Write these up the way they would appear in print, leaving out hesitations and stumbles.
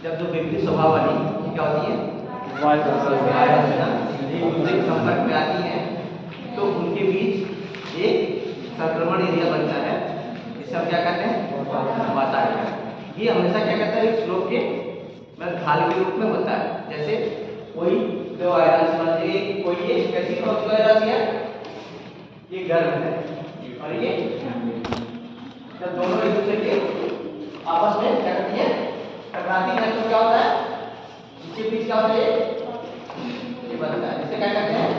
जब जो विपरीत स्वभाव वाली क्या होती है वायरस है ना, एक दूसरे के संपर्क में आती है तो उनके बीच एक संक्रमण एरिया बनता है, जिसे हम क्या कहते हैं वातावरण। ये हमेशा क्या कहता है श्लोक के ढाल के रूप में होता है। जैसे कोई दो वायरस समझिए, कोई ये कैसी वायरस है, ये गर्म है और ये जब दोनों एक दूसरे के आपस में क्या करती है टकराती है तो क्या होता है, इसके बीच क्या होता है ये बनता है, जिसे क्या कहते हैं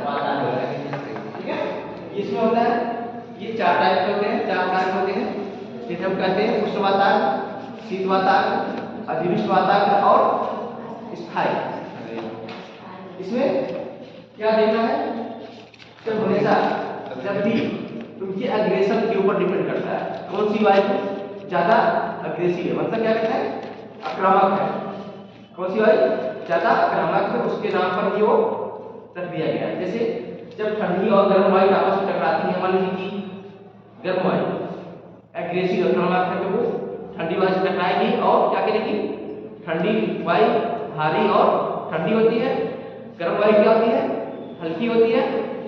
वातावरण। ठीक है, इसमें होता है ये चार टाइप के होते हैं, चार प्रकार होते हैं, जिसे हम कहते हैं उष्ण वातावरण, शीत वातावरण, अधिविष्ट वातावरण और स्थायी। इसमें क्या देखना है, जब हमेशा जब भी उनके अग्रेशन के ऊपर डिपेंड करता है कौन सी वायु ज्यादा अग्रेसिव है, मतलब क्या कहता है आक्रामक है, कौन सी वायु ज्यादा आक्रामक है उसके नाम पर ये वो रख दिया गया है। जैसे जब ठंडी और गर्म वायु आपस में टकराती है, मान लीजिए कि गर्म वायु एग्रेसिव आक्रामक है तो वो ठंडी वायु से टकराएगी और क्या करेगी, ठंडी वायु भारी और ठंडी होती है, गर्म वायु क्या होती है हल्की होती है,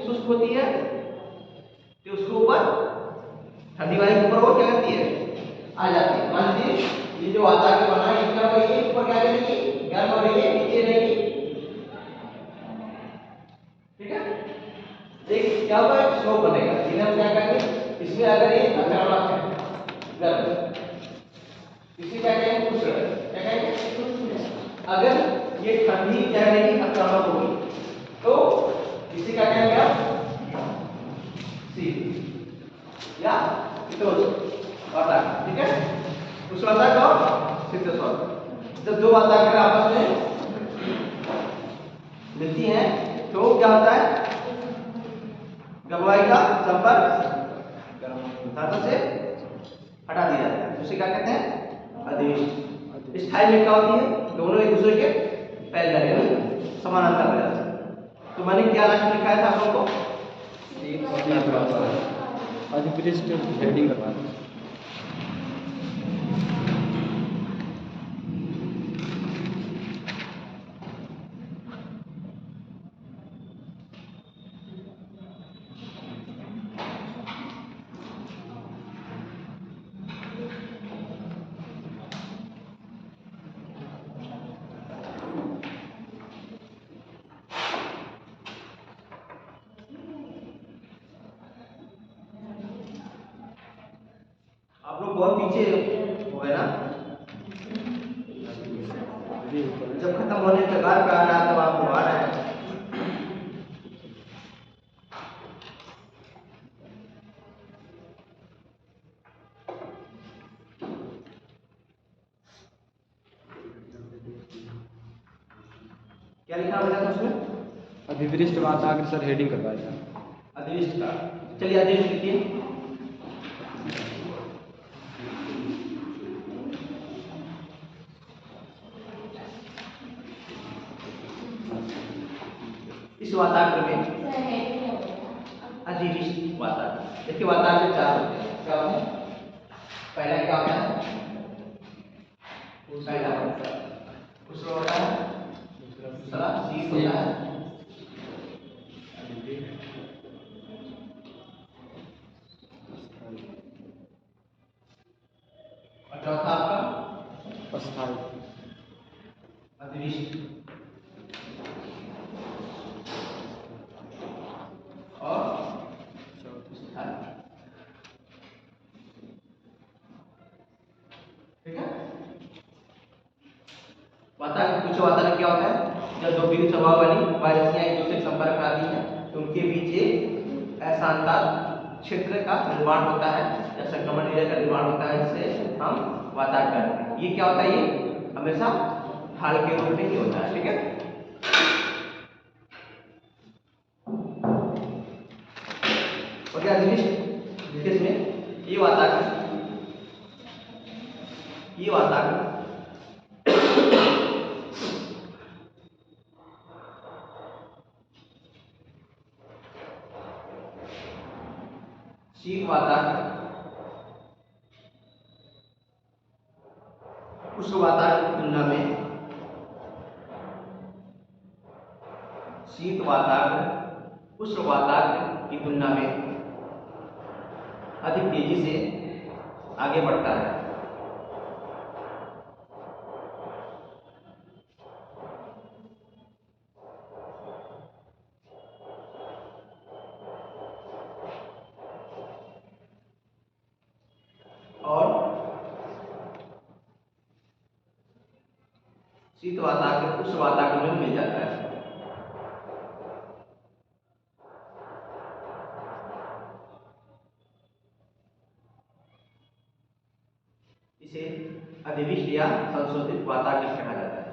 शुष्क होती है, तो उसके ऊपर ठंडी वायु के ऊपर वो क्या करती है आ जाती है। मान लीजिए ये जो वातावरण बना है इसका ये ऊपर क्या करेगी गर्म हो रही है, नीचे रहेगी। ठीक है, एक क्या होगा स्लो बनेगा, जिन्हें हम क्या कहेंगे, इसमें अगर ये आक्रामक है गर्म, इसे क्या कहेंगे उष्ण, क्या कहेंगे अगर ये ठंडी क्या रहेगी आक्रामक होगी तो इसे क्या कहेंगे आप शीत या शीतोष्ण वातावरण। ठीक है, उष्ण वातावरण और शीतोष्ण, जब दो वातावरण आपस में मिलती हैं तो क्या होता है गर्म वायु का संपर्क धातु से हटा दिया जाता है, उसे क्या कहते हैं अधिविष्ट। स्थायी में क्या होती है दोनों एक दूसरे के पैरेलल यानी समानांतर में जाते हैं। तो मैंने क्या लास्ट में लिखा था आप लोगों को अधिविष्ट हेडिंग करवा दें। आप लोग बहुत पीछे हो गए ना, जब खत्म होने के कगार पे आ रहा है तब आपको आ रहा है। क्या लिखा बेटा उसमें अधिविष्ट वातावरण सर हेडिंग करवा दें। अधिविष्ट का, चलिए अधिविष्ट लिखिए। इस वातावरण में अधिविष्ट वातावरण, देखिए वातावरण चार होते हैं, क्या होते हैं, पहला क्या होता है पहला उष्ण होता है, दूसरा शीत होता है, और चौथा आपका अस्थायी। अधिविष्ट और स्थायी। ठीक है, वातावरण कुछ वातावरण क्या होता है जब दो विरुद्ध स्वभाव वाली वायरसियां एक दूसरे के संपर्क में आती हैं तो उनके बीच एक अशांतता क्षेत्र का निर्माण होता है या संक्रमण एरिया का निर्माण होता है, जिसे हम वातावरण कहते हैं। ये क्या होता है, ये हमेशा ढाल के रूप में ही होता है। ठीक है, और क्या अधिविष्ट किसमें ये वातावरण शीत वातावरण उष्ण वातावरण की तुलना में शीत वातावरण उष्ण वातावरण की तुलना में अधिक तेजी से आगे बढ़ता है। और शीत वातावरण उष्ण वातावरण में मिल जाता है। इसे अधिविष्ट या संशोधित वातावरण कहा जाता है।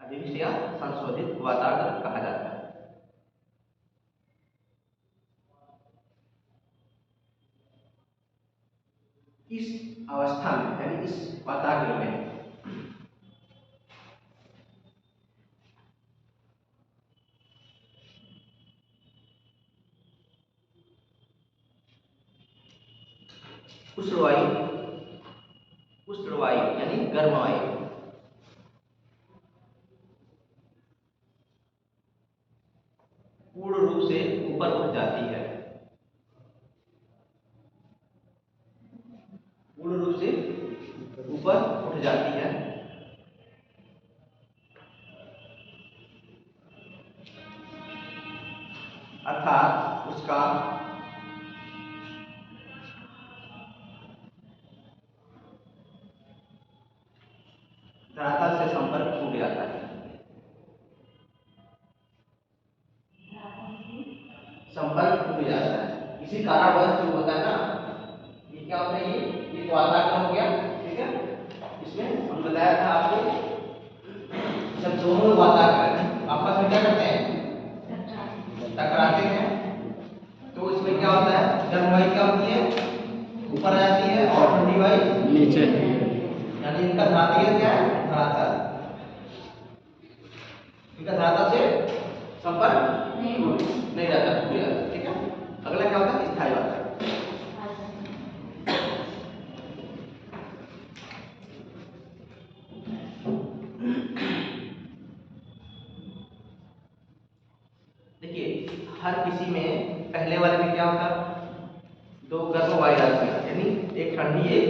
अधिविष्ट या संशोधित वातावरण कहा जाता है। इस अवस्था में यानी इस वातावरण में उष्ण वायु यानी गर्म वायु पूर्ण रूप से ऊपर उठ जाती है। पूर्ण रूप से ऊपर उठ जाती है। अर्थात उसका धरातल से संपर्क टूट जाता है। संपर्क टूट जाता है। इसी कारणवश जो होता है ना, ये क्या होता है, ये वातावरण हो गया, ठीक है। इसमें हम बताया था आपको, जब दोनों वातावरण आपस में क्या करते हैं, टकराते हैं, तो इसमें क्या होता है, गर्म वायु क्या होती है, ऊपर आ जाती है और ठंडी वायु नीचे। यानी इनका धरातल क्या है, धरातल, इनका धरातल से संपर्क नहीं रहता, टूट जाता, ठीक है। अगला क्या होता है, स्थायी वातावरण। देखिए हर किसी में पहले वाले में क्या होता है, दो गर्म वायु राशियां, यानी एक ठंडी एक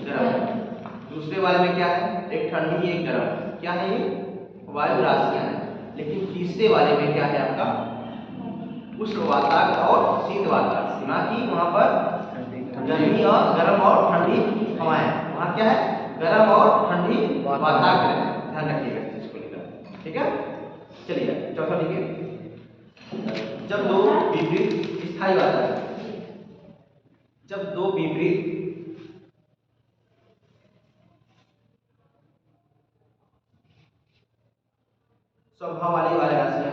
गर्म। दूसरे वाले में क्या है, एक ठंडी एक गर्म, क्या है, ये वायु राशियां हैं। लेकिन तीसरे वाले में क्या है आपका, उष्ण वातावरण और शीत वातावरण, ना कि वहां पर गर्मी और गर्म और ठंडी हवाएं, वहां क्या है, गर्म और ठंडी वातावरण है। ध्यान रखिएगा इसको लेकर, ठीक है। चलिए चौथा देखिए, जब दो विपरीत स्थायी वातावरण, जब दो विपरीत स्वभाव वाली राशियां,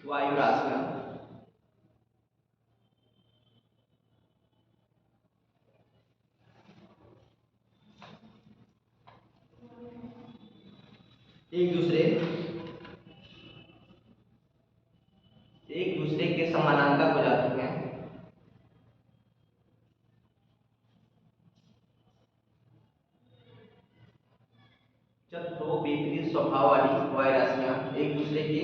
वायु राशियां एक दूसरे के समानांतर हो जाती हैं, जब दो विपरीत स्वभाव वाली वायु राशियां एक दूसरे के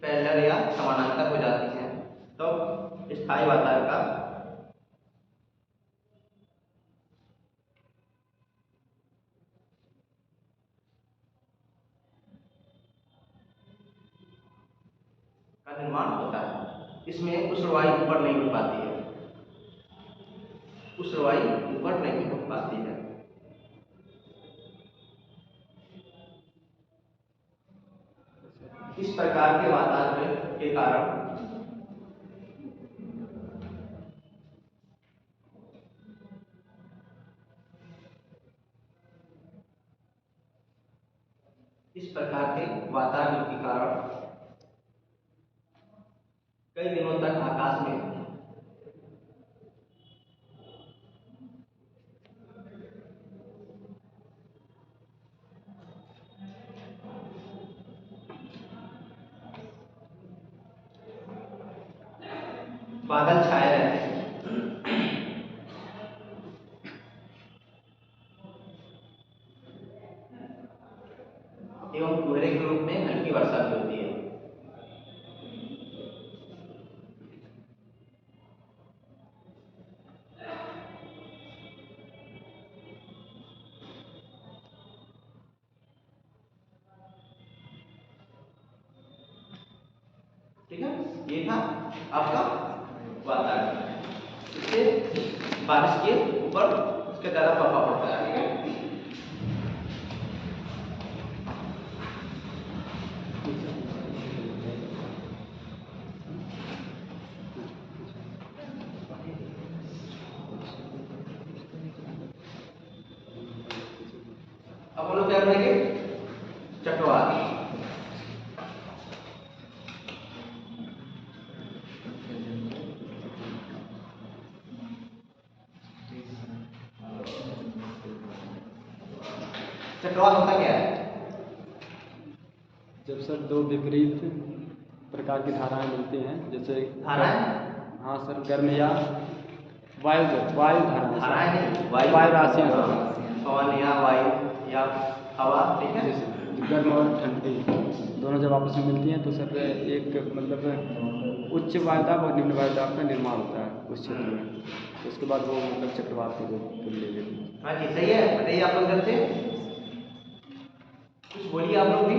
पैरेलल या समानांतर हो जाती हैं, तब स्थायी वातावरण का निर्माण होता है। इसमें उष्ण वायु ऊपर नहीं उठ पाती है, उष्ण वायु ऊपर नहीं उठ पाती है। इस प्रकार के वातावरण के कारण इस प्रकार के वातावरण के कारण कई दिनों तक आकाश में बादल छाए रहते हैं। ठीक है, ये था आपका वातावरण। इससे बारिश के ऊपर उसका ज़्यादा प्रभाव पड़ता है। ठीक है, अब हम लोग क्या करेंगे, चक्रवात। चक्रवात होता क्या है? जब सर दो विपरीत प्रकार की धाराएं मिलती हैं, जैसे धाराएं? हाँ सर, गर्म या वायु धाराएं, धाराएं नहीं, वायु राशियाँ, पवन या वायु या हवा। ठीक है, जैसे गर्म और ठंडी दोनों जब आपस में मिलती हैं तो सर एक मतलब उच्च वायुदाब और निम्न वायुदाब का निर्माण होता है उस क्षेत्र में। तो उसके बाद वो मतलब चक्रवात के रूप ले लेती है। हाँ जी, सही है। बताइए आप लोग इधर से कुछ बोलिए आप लोग भी।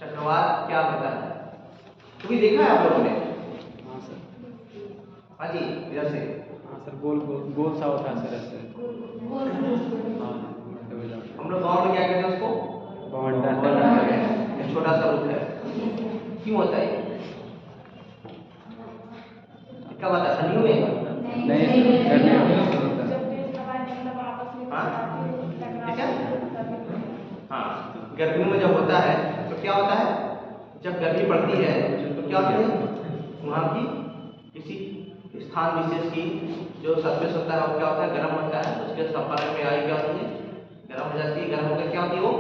चक्रवात क्या होता है, कभी देखा है आप लोगों ने? हाँ सर। हाँ जी, इधर से। हाँ सर, गोल सा होता है सर ऐसे। हाँ, हम लोग गाँव में क्या कहते हैं उसको? भवंडर। छोटा सा रूप है। क्यों होता है? क्या बात है, ठंडियों में? नहीं सर, गर्मियों में होता है। हाँ, ठीक है। हाँ, गर्मियों में जब होता है तो क्या होता है, जब गर्मी पड़ती है तो क्या होता है, वहाँ की किसी स्थान विशेष की जो सरफेस होता है वो क्या होता है, गर्म होता है। उसके संपर्क में आई क्या होती है, गर्म हो जाती है। गर्म होकर क्या होती है, वो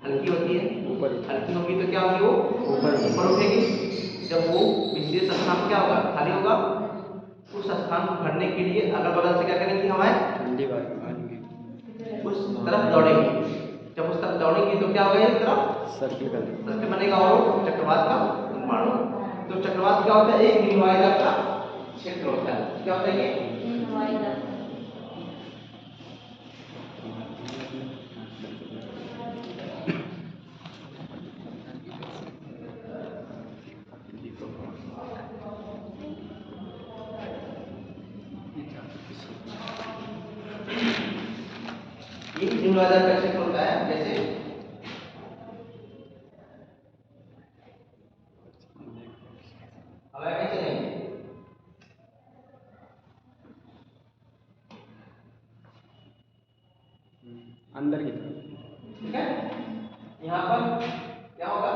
हल्की होती है। ऊपर हल्की होगी तो क्या होगी, वो ऊपर उठेगी। जब वो विशेष स्थान क्या होगा, खाली होगा, उस स्थान को भरने के लिए अगल बगल से क्या करेंगी, हमारे ठंडी वायु उस तरफ दौड़ेंगे। जब उस तरफ दौड़ेंगे तो क्या होगा, एक तरफ सर्किल बनेगा और चक्रवात का निर्माण होगा। तो चक्रवात क्या होता है, एक निम्न वायुदाब का क्षेत्र होता है। क्या होता है ये? ये निम्न वायुदाब का क्षेत्र होता है। जैसे हवा कैसे चलेंगे, अंदर की तरफ। ठीक है। यहाँ पर क्या होगा,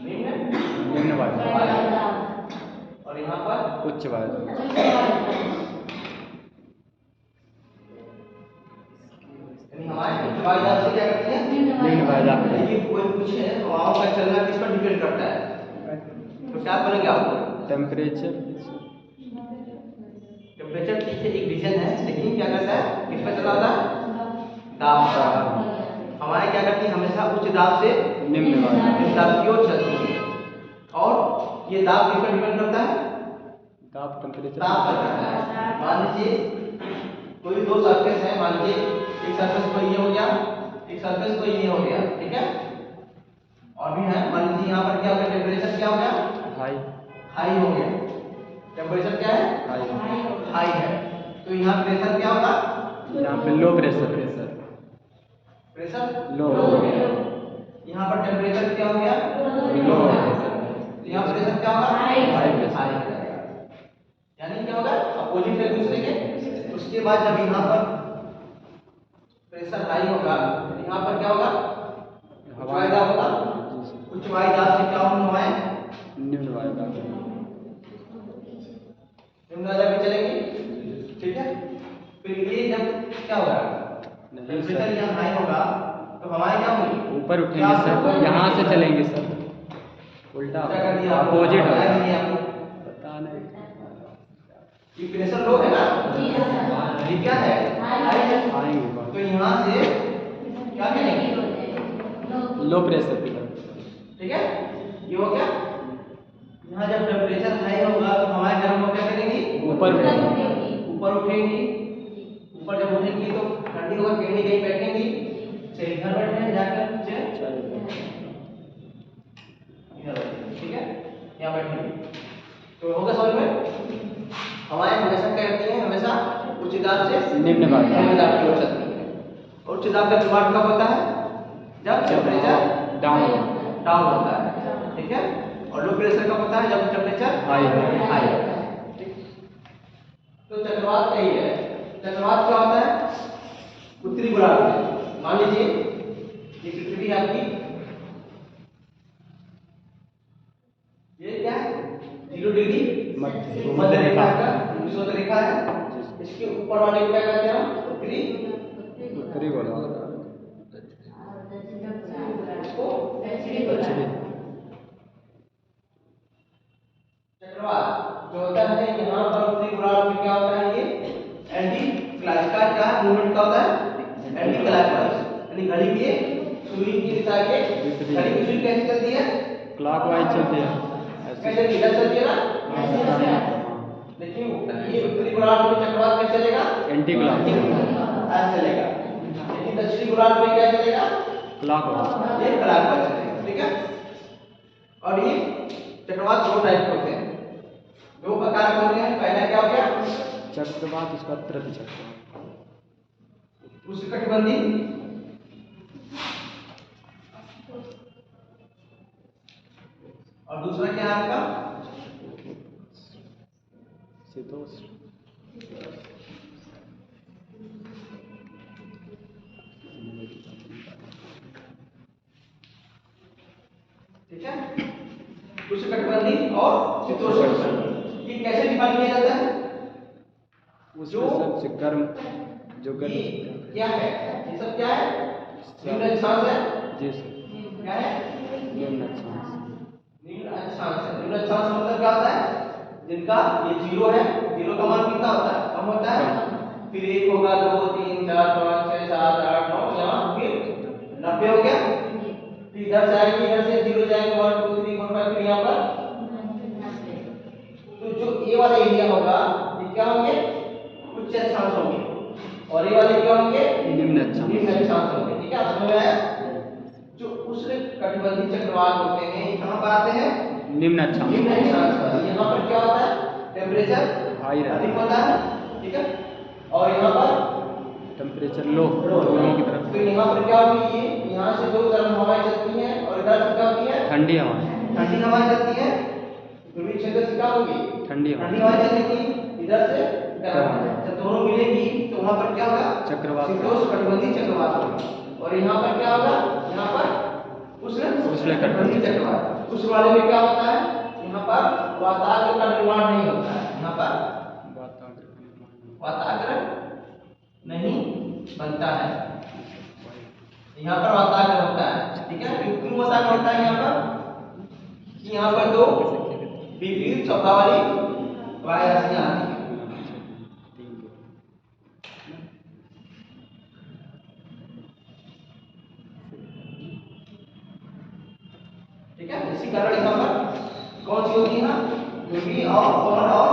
निम्न वायुदाब और यहाँ पर उच्च वायुदाब। हमारे उच्च वायुदाब से क्या करती है, निम्न वायुदाब। देखिए कोई पूछे हवाओं का चलना किस पर डिपेंड करता है, तो क्या बोलेंगे आपको? टेम्परेचर पीछे एक रीजन है, लेकिन क्या करता है, किस पर चला होता है, दाब। हवाएं क्या करती है, हमेशा उच्च दाब से निम्न दाब की ओर चलती है। और ये दाब किस पर डिपेंड करता है, दाब टेम्परेचर दाब पर करता है। मान लीजिए कोई दो सरफेस है, मान लीजिए एक सरफेस को ये हो गया, एक सरफेस को ये हो गया। ठीक है, और भी है, मान लीजिए यहाँ पर क्या हो गया, टेम्परेचर क्या हो गया, हाई हो गया। टेम्परेचर क्या है, हाई है। तो यहाँ प्रेशर क्या होगा, यहाँ पे लो प्रेशर लो हो गया। यहाँ पर टेम्परेचर क्या हो गया, लो। यहाँ प्रेशर क्या होगा, हाई प्रेशर। यानी क्या होगा, अपोजिट है दूसरे के। उसके बाद जब यहाँ पर प्रेशर हाई होगा, यहाँ पर क्या होगा, उच्च वायुदाब होगा। उच्च वायुदाब से क्या होंगे हवाएं, निम्न वायुदाब निम्न वायुदाब में चलेंगी। ठीक है, फिर ये जब क्या होगा, टेम्परेचर यहाँ हाई होगा तो हवाएं क्या होंगी, ऊपर उठेंगे सर, यहाँ से चलेंगे सर, उल्टा अपोजिट होगा। पता नहीं, ये प्रेशर लो है ना, ये क्या है, आएंगे तो यहाँ से क्या करेंगे, लो प्रेशर की तरफ। ठीक है, ये हो गया। यहाँ जब टेम्परेचर हाई होगा तो हवाएं गर्म होकर करेंगी, ऊपर उठेंगी। ऊपर जब उठेंगी तो ठंडी होकर कहीं कहीं बैठेंगी, चाहे इधर बैठे जाकर नीचे, यहाँ बैठी। तो होगा समझ में? हवाएं हमेशा क्या करती हैं, हमेशा उच्च दाब से निम्न दाब की ओर चलती है। और उच्च दाब का निर्माण कब होता है? जब टेम्परेचर डाउन होता है, ठीक है। और लो प्रेशर कब होता है? जब टेम्परेचर हाई होता है, ठीक। तो चक्रवात यही है। चक्रवात क्या होता है? उत्तरी गोलार्ध में मान लीजिए ये पृथ्वी है आपकी, ये क्या है? 0 डिग्री मध्य रेखा का विषुवत रेखा है। इसके ऊपर वाले को क्या कहते हैं हम? उत्तरी गोलार्ध। इसको चक्रवात जो होता है यहाँ पर उत्तरी गोलार्ध में क्या होता है? ये एंटी क्लॉकवाइज का मूवमेंट का होता है, एंटी क्लॉकवाइज यानी घड़ी के सुई की दिशा के, घड़ी की सुई कैसे चलती है? क्लॉकवाइज चलती है। कैसे इधर चलती है ना? देखिए ये उत्तरी गोलार्ध में चक्रवात कैसे चलेगा? एंटी क्लॉकवाइज ऐसे चलेगा। लेकिन दक्षिणी गोलार्ध में क्या चलेगा? क्लॉकवाइज। ये क्लॉकवाइज चलेगा, ठीक है। और ये चक्रवात दो टाइप के होते हैं, दो प्रकार के होते हैं। पहला क्या हो गया? चक्रवात, उसका त्रति चक्रवात, उष्णकटिबंधी और दूसरा क्या है आपका? शीतोष्ण। ठीक है, उष्णकटिबंधी और शीतोष्ण। ये कैसे डिफाइन किया जाता है? जो सबसे गर्म, जो गर्म क्या है? ये सब क्या है? निम्न अक्षांश है। जी सर। क्या है? निम्न अक्षांश। निम्न अक्षांश है। निम्न अक्षांश मतलब क्या होता है? जिनका ये 0 है, 0 का मान कितना होता है? कम होता है। फिर 1 होगा, 2 3 4 5 6 7 8 9, यहाँ फिर 90 हो गया। फिर इधर से आएंगे, इधर से 0 जाएंगे 1 2 3 4 5, फिर यहाँ पर तो जो ए वाला एरिया होगा ये क्या होंगे? उच्च अक्षांश होंगे और ये वाले क्या होंगे? निम्न अक्षांश होंगे, ठीक है। आप समझ में आया? जो उष्णकटिबंधीय चक्रवात होते हैं ये कहाँ पर आते हैं? निम्न अक्षांश पर। यहाँ पर क्या होता है? टेम्परेचर हाई अधिक होता है, ठीक है। और यहाँ पर टेम्परेचर लो दोनों की तरफ। तो यहाँ पर क्या होगी? ये यहाँ से दो गर्म हवाएं चलती हैं और इधर से क्या होती है? ठंडी हवाएं चलती हैं। पूर्वी क्षेत्र से क्या होगी? ठंडी हवाएं चलेंगी, इधर से जब दोनों मिलेंगी तो वहां पर क्या होगा? चक्रवात, शीतोष्णकटिबंधीय चक्रवात होगा। और यहाँ पर क्या होगा? यहाँ पर उष्णकटिबंधीय चक्रवात। उस वाले में क्या होता है? यहाँ पर वाताग्र का निर्माण नहीं होता है। यहाँ पर वाताग्र नहीं बनता है, यहाँ पर वाताग्र होता है, ठीक है। क्यों वाताग्र होता है यहाँ पर? कि यहाँ पर दो विपरीत स्वभाव वाली वायुराशियां आती हैं। ठीक है, इसी कारण यहाँ पर कौन सी होती है ना? ध्रुवीय और पवन और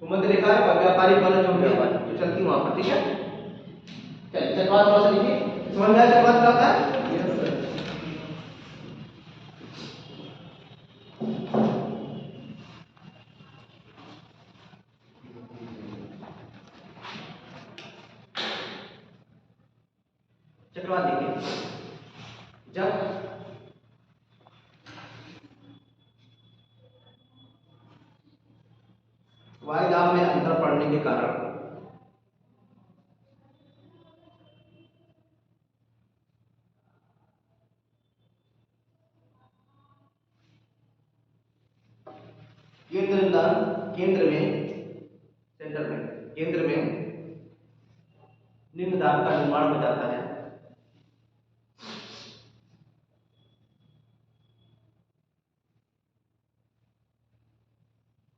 भूमध्य रेखा व्यापारिक बल जो चलती वहां पर, ठीक है। चलिए चक्रवात थोड़ा सा लिखिए, समझ में आया चक्रवात क्या होता है? चक्रवात देखिए, जब वायुदाब में अंतर पड़ने के कारण केंद्र में निम्न दाब का निर्माण हो जाता है।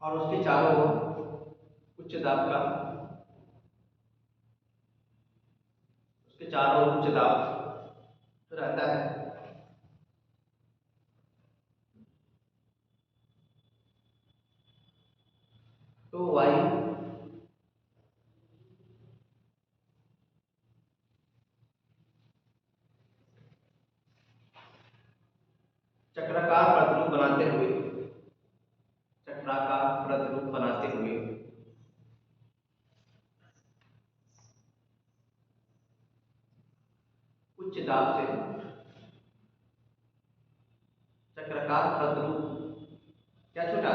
और उसके चारों ओर उच्च दाब का, उसके चारों ओर उच्च दाब रहता है। तो वायु चक्राकार प्रतिरूप बनाते हुए चक्राकार प्रतिरूप बनाते हुए उच्च दाब से चक्राकार प्रतिरूप क्या छोटा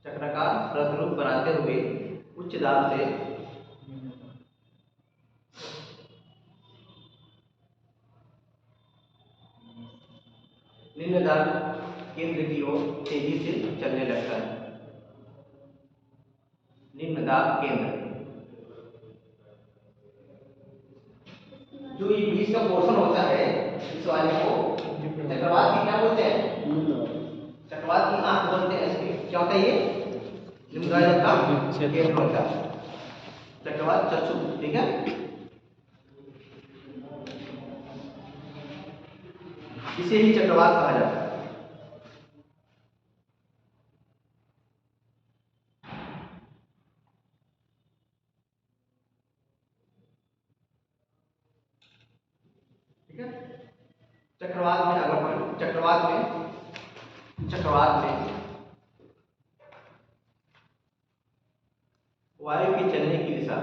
चक्राकार प्रतिरूप बनाते हुए उच्च दाब से निम्न दाब केंद्र की ओर तेजी से चलने लगता है। निम्न दाब केंद्र जो ये बीच का पोर्शन होता है इस वाले को चक्रवात की क्या बोलते हैं चक्रवात की आंख बोलते हैं। इसके क्या होता है ये निम्न दाब का केंद्र होता है चक्रवात चक्षु। ठीक है इसे ही चक्रवात कहा जाता है। ठीक है चक्रवात में अगर हम चक्रवात में वायु के चलने की दिशा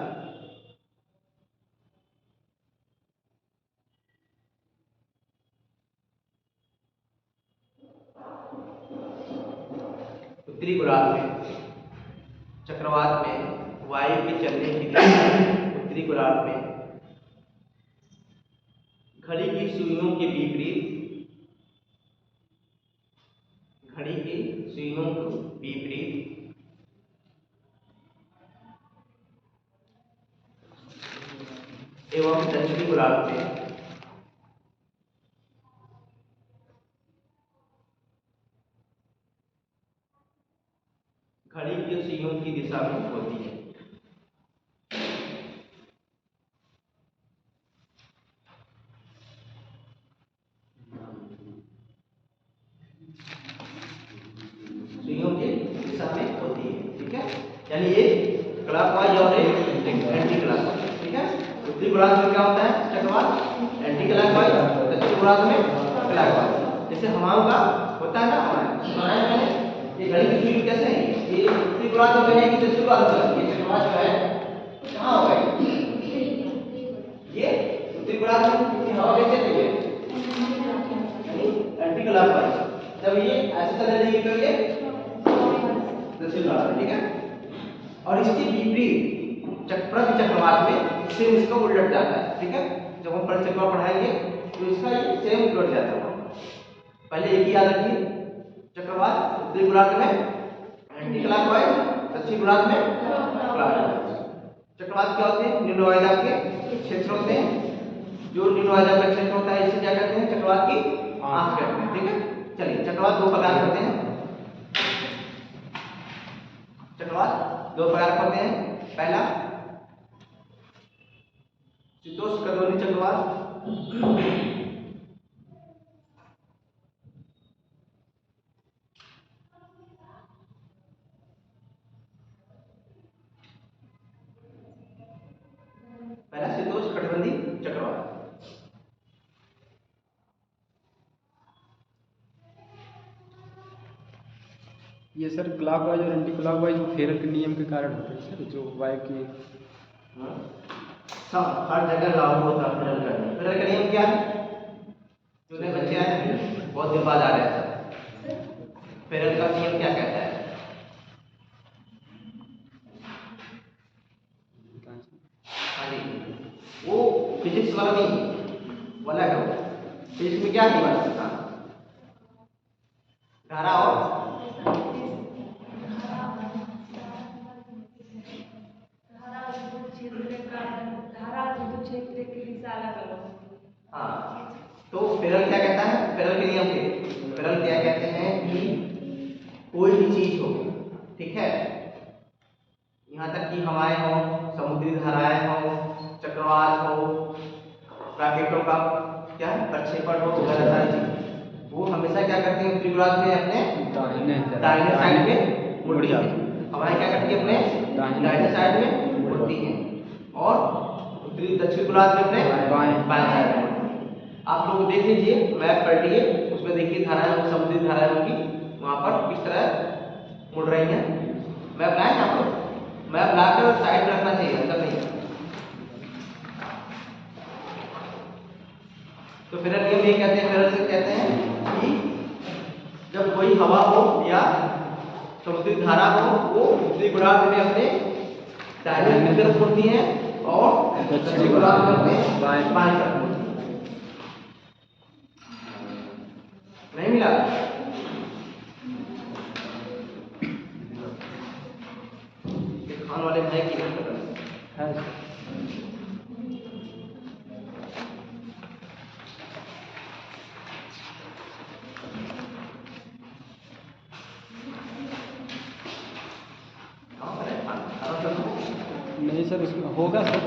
उत्तरी गोलार्ध में चक्रवात में वायु के चलने की दिशा उत्तरी गोलार्ध में घड़ी की सुइयों के विपरीत एवं दक्षिणी गोलार्ध में घड़ी की सुइयों की दिशा में होती है। सुइयों की दिशा में होती है। ठीक है यानी ये क्लॉकवाइज और एंटी क्लॉकवाइज। ठीक है उत्तरी गोलार्ध में क्या होता है चक्रवात एंटी क्लॉकवाइज दक्षिणी गोलार्ध में क्लॉकवाइज। जैसे हवाओं का होता है ना हमारे ये घड़ी की सुई कैसे है ये उत्तरी गोलार्ध में है कि दक्षिणी गोलार्ध में ये चक्रवात जो है कहाँ होगा ये उत्तरी गोलार्ध में हवा कैसे चलती है एंटी क्लॉकवाइज। जब ये ऐसे चलने लगेगी तो ये दक्षिणी गोलार्ध। ठीक है और इसके विपरीत चक्रवात में सेम इसका उलट जाता है। ठीक है जब हम चक्रवात पढ़ाएंगे तो इसका ये सेम उलट जाता है। पहले एक ही याद रखिए चक्रवात उत्तरी गोलार्ध में एंटी क्लॉकवाइज दक्षिणी गोलार्ध में क्लॉकवाइज। चक्रवात क्या होते हैं निम्न वायुदाब के क्षेत्र होते हैं। जो निम्न वायुदाब का क्षेत्र होता है इसे क्या कहते हैं चक्रवात की आंख कहते हैं। ठीक है चलिए चक्रवात दो प्रकार के होते हैं। चक्रवात दो प्रकार के होते हैं। पहला शीतोष्ण कटिबंधीय चक्रवात चक्रवात ये सर क्लॉकवाइज और एंटी क्लॉकवाइज फेरल के नियम के कारण होते हैं सर जो वायु की हर जगह लागू होता है। फेरल का नियम क्या है जो नए बच्चे आए हैं बहुत दिन बाद आ रहे हैं फेरल का नियम क्या कहता है हाँ जी वो फिजिक्स वाला नहीं वाला करो फिजिक्स में क्या नियम है धारा और हाँ तो फेरल क्या कहता है फेरल के नियम के फेरल क्या कहते हैं कि कोई भी चीज हो ठीक है यहाँ तक कि हवाएं हो समुद्री धाराएं हो चक्रवात हो रॉकेटों का क्या प्रक्षेपण हो वगैरह सारी चीज वो हमेशा क्या करते हैं उत्तरी गोलार्ध में अपने दाहिने साइड में मुड़ती है। हवाएं क्या करती है अपने दाहिने साइड में मुड़ती हैं और उत्तरी दक्षिण गोलार्ध में अपने बाएं साइड में। आप लोग देख लीजिए मैप पढ़ लिए उसमें देखिए धाराएं समुद्री धाराएं होंगी वहां पर किस रही हैं। मैप लाएं आपको, मैप लाकर साइड में रखना चाहिए, अंदर नहीं। तो फिर नियम ये कहते हैं, फिर से कहते हैं कि जब कोई हवा हो या समुद्री धारा हो, वो उत्तरी गोलार्ध में अपने दाहिने की तरफ होती है और दक्षिणी गोलार्ध में अपने बाएं तरफ होती है। नहीं मिला? खान वाले भाई की है नहीं सर, इसमें होगा सर।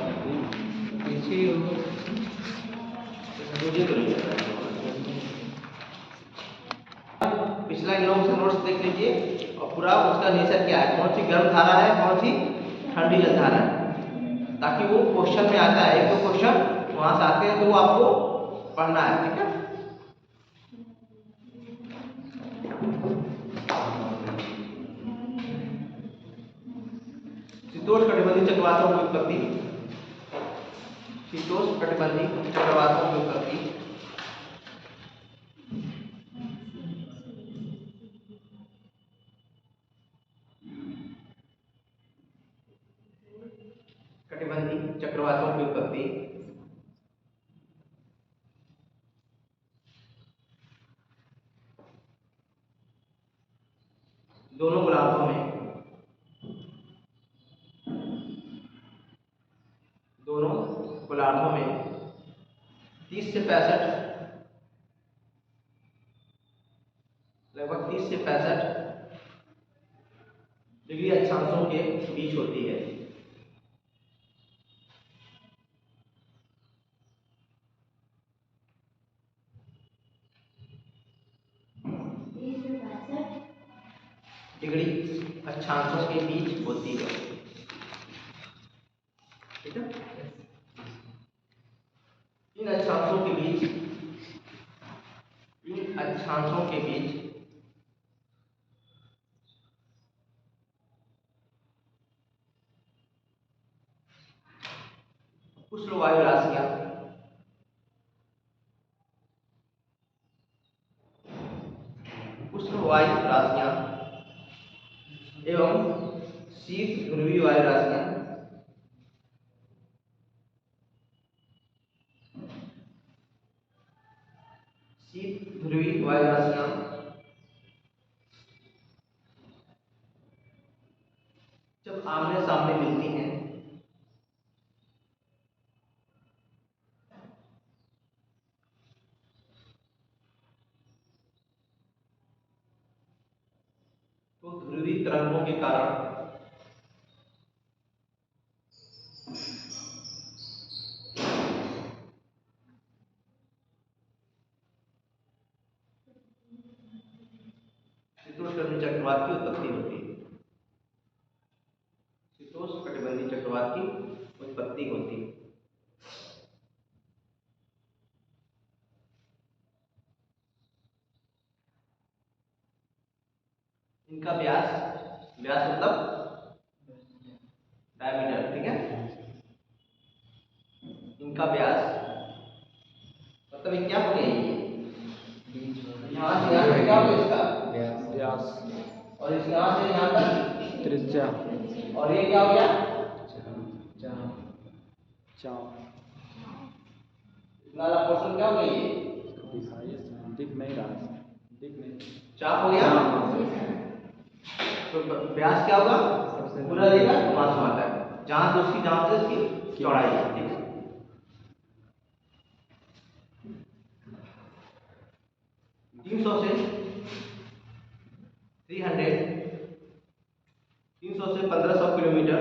पिछला इन लोगों से नोट्स देख लीजिए और पूरा उसका नेचर क्या है, कौन सी गर्म धारा है, कौन सी ठंडी जल धारा है, ताकि वो क्वेश्चन में आता है। एक दो क्वेश्चन वहां से आते हैं तो वो आपको पढ़ना है, ठीक है। शीतोष्णकटिबंधीय चक्रवातों की उत्पत्ति, शीतोष्णकटिबंधीय चक्रवातों की उत्पत्ति कटिबंधीय चक्रवातों की उत्पत्ति दोनों गोलार्धों में, दोनों गोलार्धों में 30 से 65, लगभग 30 से 65 डिग्री अक्षांशों के बीच होती है। डिग्री अक्षांशों के बीच होती है, ठीक है। इन अक्षांशों के बीच, इन अक्षांशों के बीच उष्ण वायु राशियां, उष्ण वायु राशियां एवं शीत ध्रुवीय वायु राशियां शीत ध्रुवीय वायु राशियां जब आमने सामने मिलती हैं तो ध्रुवीय तरंगों के कारण शीतोष्णकटिबंधीय चक्रवात की उत्पत्ति होती है। शीतोष्णकटिबंधीय चक्रवात की उत्पत्ति होती है। इनका व्यास, व्यास मतलब डायमीटर, ठीक है। इनका व्यास मतलब ये क्या हो गया, यहाँ से यहाँ तक क्या हो गया इसका व्यास, और इस यहाँ से यहाँ तक त्रिज्या, और ये क्या हो गया चाप। इतना वाला पोर्शन क्या हो गया, ये दिखाइए, दिख नहीं रहा है, दिख नहीं, चाप हो गया। तो व्यास क्या होगा, पूरा देगा वहां से आता है जहां से उसकी, जहां से उसकी चौड़ाई है, ठीक है। तीन सौ से 1500 किलोमीटर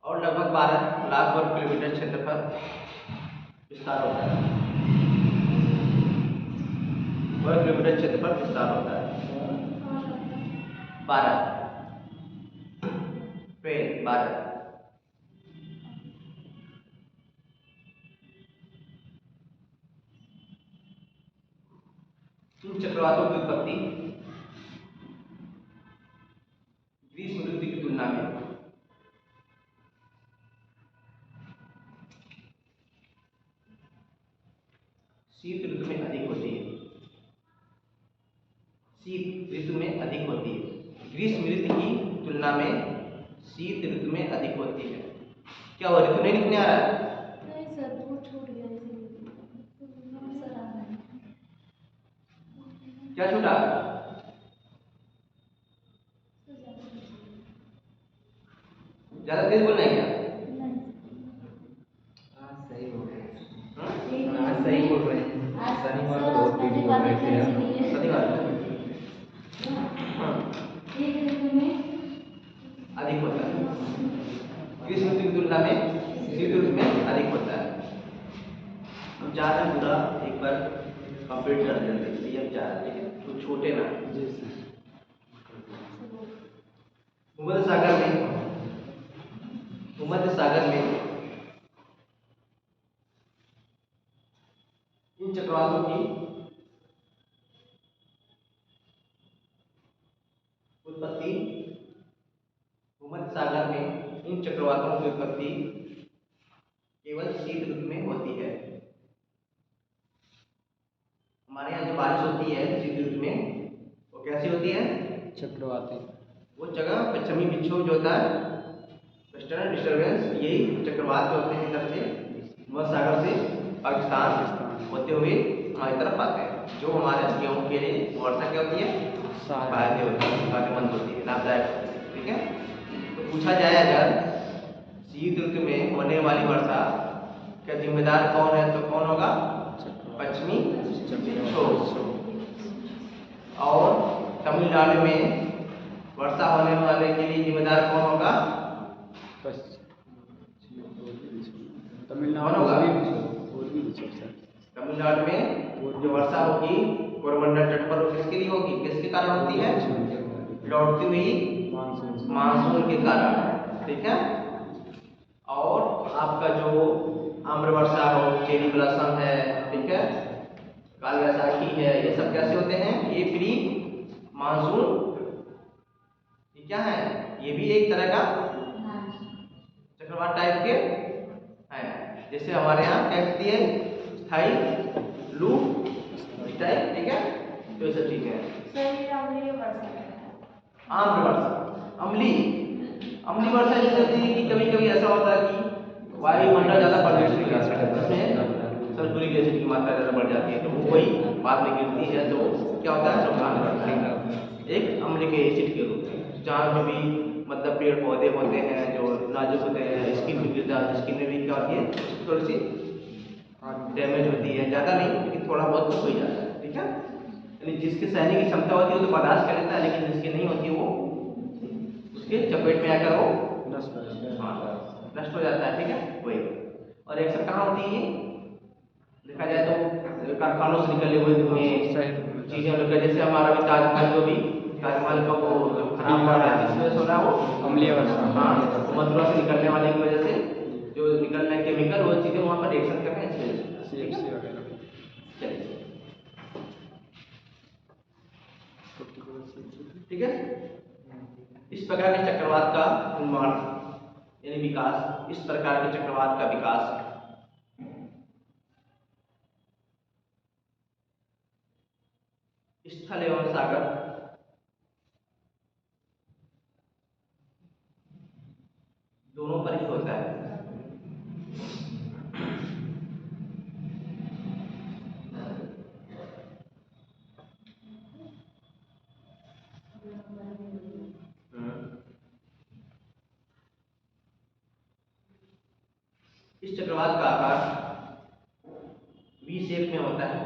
और लगभग 12 लाख वर्ग किलोमीटर क्षेत्र पर विस्तार होता है, वर्ग किलोमीटर क्षेत्र पर विस्तार होता है। 12 12 इन चक्रवातों की उत्पत्ति ग्रीष्म ऋतु की तुलना में शीत ऋतु में अधिक होती है। शीत ऋतु में अधिक होती है। ग्रीष्म ऋतु की तुलना में शीत ऋतु में अधिक होती है। क्या वो ऋतु नहीं लिखने आ रहा है? नहीं सर, वो छूट गया इसलिए सर आ रहा है। क्या छूटा? ज्यादा तेज बोलना है क्या? सही बोल रहे हैं। हाँ? आज सही बोल रहे हैं। शनिवार को बहुत तेज बोल रहे थे हम। शनिवार हाँ एक ऋतु में अधिक होता है। ग्रीष्म ऋतु की तुलना में शीत ऋतु में अधिक होता है। हम चाह रहे हैं पूरा एक बार कंप्लीट कर देते हैं। ये हम चाह रहे हैं तो छोटे ना। भूमध्य सागर में इन चक्रवातों की उत्पत्ति भूमध्य सागर में इन चक्रवातों की उत्पत्ति केवल शीत ऋतु में होती है। हमारे यहाँ जो बारिश होती है शीत ऋतु में वो कैसी होती है? चक्रवाती। वो जगह पश्चिमी विक्षोभ जो होता है, वेस्टर्न डिस्टर्बेंस, यही चक्रवात जो होते हैं इधर से भूमध्य सागर से पाकिस्तान होते हुए हमारी तरफ आते हैं, जो हमारे गेहूं के लिए वर्षा क्या होती है? फायदे होती है, फायदेमंद होती है, लाभदायक होती है। ठीक है, तो पूछा जाए अगर शीत ऋतु में होने वाली वर्षा का जिम्मेदार कौन है तो कौन होगा? पश्चिमी विक्षोभ। और तमिलनाडु में वर्षा होने वाले के लिए जिम्मेदार कौन होगा? तमिलनाडु तमिलनाडु में जो वर्षा होगी कोरोमंडल तट पर, किसके लिए होगी? किसके कारण होती है? लौटती हुई मानसून के कारण। ठीक है, और आपका जो आम्र वर्षा हो, चेरी ब्लॉसम है, ठीक है, काल वैसाखी है, ये सब कैसे होते हैं? ये प्री मानसून। ये क्या है? ये भी एक तरह का चक्रवात टाइप के है। जैसे हमारे यहाँ क्या कहती है? स्थायी लू टाइप। ठीक है, तो ये सब चीजें हैं। आम्र वर्षा, अम्ली वर्षा जैसे होती है कि कभी कभी ऐसा होता है कि वायुमंडल ज्यादा प्रदूषित हो जाता है, जिसमें सल्फ्यूरिक एसिड की मात्रा ज्यादा बढ़ जाती है, तो वो वही बाद में गिरती है, तो क्या होता है? नुकसान करता है एक अम्ल के एसिड के रूप में। जहाँ पे भी मतलब पेड़ पौधे होते हैं जो नाजुक होते हैं, स्किन भी गिर जाती है, स्किन में भी क्या होती है? थोड़ी सी डैमेज होती है, ज़्यादा नहीं लेकिन थोड़ा बहुत तो हो ही जाता है। ठीक है, यानी जिसके सहने की क्षमता होती है वो तो बर्दाश्त कर लेता है, लेकिन जिसकी नहीं होती वो उसके चपेट में आकर वो नष्ट हो जाता है। ठीक है, वही। और एक सब कहाँ होती है? देखा जाए तो कारखानों से निकले हुए धुएं चीजें लोग, जैसे हमारा भी ताजमहल जो भी ताजमहल का वो जो खराब हो रहा है, जिस वजह से हो रहा है वो अम्लीय वर्षा। हाँ, मथुरा से निकलने वाले की वजह से जो निकल रहे केमिकल, वो चीजें वहाँ पर रिएक्शन कर रहे हैं, इस वजह से। CFC वगैरह। ठीक है, इस प्रकार के चक्रवात का निर्माण यानी विकास, इस प्रकार के चक्रवात का विकास स्थल एवं सागर दोनों पर ही होता है। इस चक्रवात का आकार वी शेप में होता है,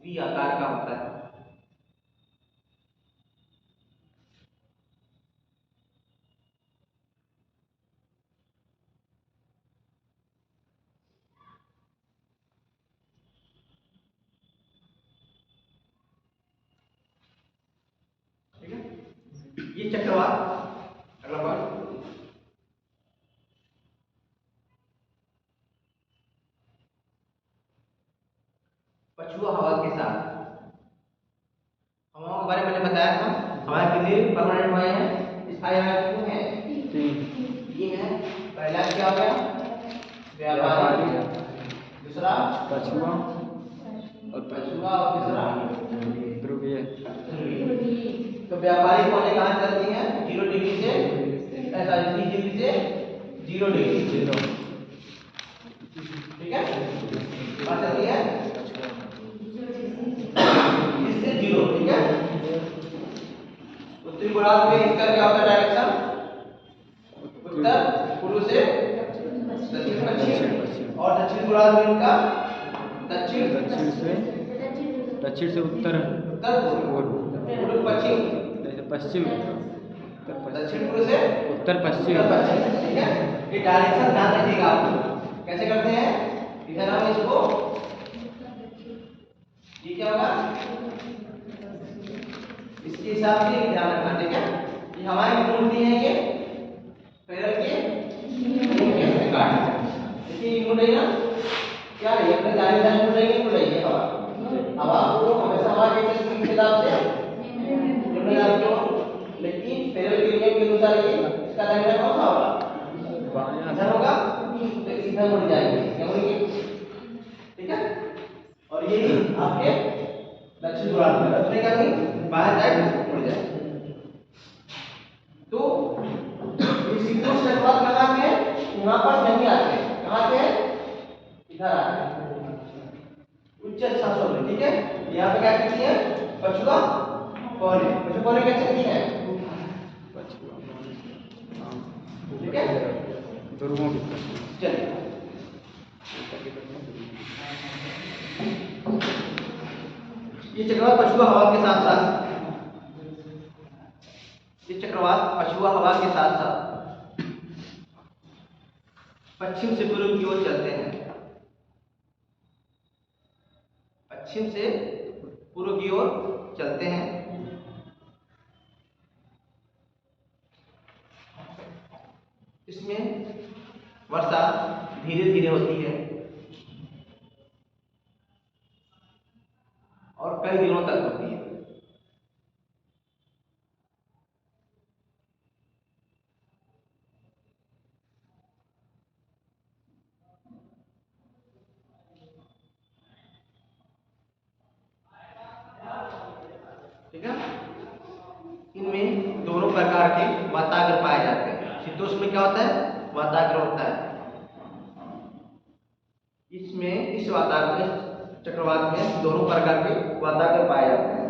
वी आकार का होता है। ठीक ये चक्रवात। अगला पॉइंट, पछुआ हवा के साथ। हवाओं के बारे में मैंने बताया था, हवा कितनी परमानेंट हवाएं हैं, स्थायी हवाएं कितनी हैं? 3 है। पहला क्या हो गया? व्यापारी, दूसरा पछुआ और तीसरा ध्रुवीय। तो व्यापारिक होने कहाँ चलती हैं? 0 डिग्री से 30 डिग्री से 0 डिग्री। ठीक है, कहाँ चलती है? इससे 0। ठीक है, उत्तरी गोलार्ध में इसका क्या होता है डायरेक्शन? उत्तर पूर्व से दक्षिण पश्चिम, और दक्षिण गोलार्ध में इनका दक्षिण से उत्तर पूर्व, पूर्व पश्चिम, पश्चिम, दक्षिण पूर्व से उत्तर पश्चिम। ठीक है, ये डायरेक्शन ध्यान रखिएगा आप कैसे करते हैं। इधर हम इसको, ये क्या होगा, इसके हिसाब से ध्यान रखना। ठीक है, ये हमारी मूर्ति है, ये पैरल के काट। देखिए ये मुड़ रही है ना, क्या है अपने दाएं मुड़ रही है, मुड़ रही है हवा। हवा को हमेशा हवा के खिलाफ से निम्न दाब को, लेकिन पैरल के नियम के अनुसार ये इसका दाहिना कौन सा होगा? इधर होगा, तो इधर मुड़ जाएगी, क्या मुड़ेगी? ठीक है, और ये आपके दक्षिण गोलार्ध में रखने का नहीं, बाहर जाए मुड़ जाए। तो ये शीतोष्ण चक्रवात कहाँ पे है? यहाँ पर नहीं आते, कहाँ पे? इधर आते हैं उच्च स्थानों में। ठीक है, यहाँ पे क्या कहती है? पछुआ कोने। पछुआ कोने क्या चलती है? ठीक है, ध्रुवों की तरफ। चलिए ये चक्रवात पछुआ हवा के साथ साथ, ये चक्रवात पछुआ हवा के साथ साथ पश्चिम से पूर्व की ओर चलते हैं। पश्चिम से पूर्व की ओर चलते हैं। इसमें वर्षा धीरे धीरे होती है और कई दिनों तक होती है। ठीक है, इनमें दोनों प्रकार के वाताग्र पाए जाते हैं। शीतोष्ण में क्या होता है? वाताग्र होता है। इसमें इस वाताग्र चक्रवात में दोनों प्रकार के वाताग्र पाए जाते हैं।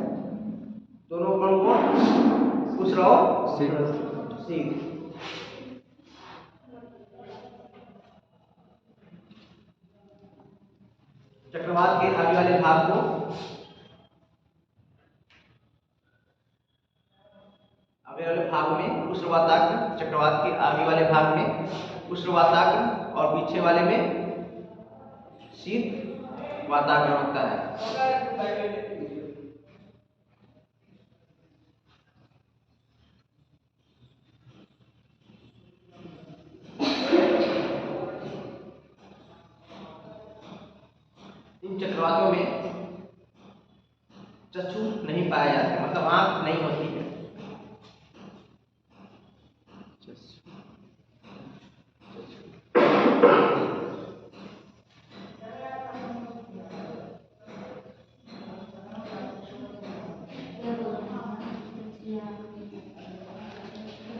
दोनों कौन कौन? पूछ रहा हो? शीत। चक्रवात के आगे वाले भाग को में उष्ण वाताग्र, चक्रवात के आगे वाले भाग में उष्ण वाताग्र और पीछे वाले में शीत वाताग्र होता है। इन चक्रवातों में चक्षु नहीं पाए जाते, मतलब आंख नहीं होती है।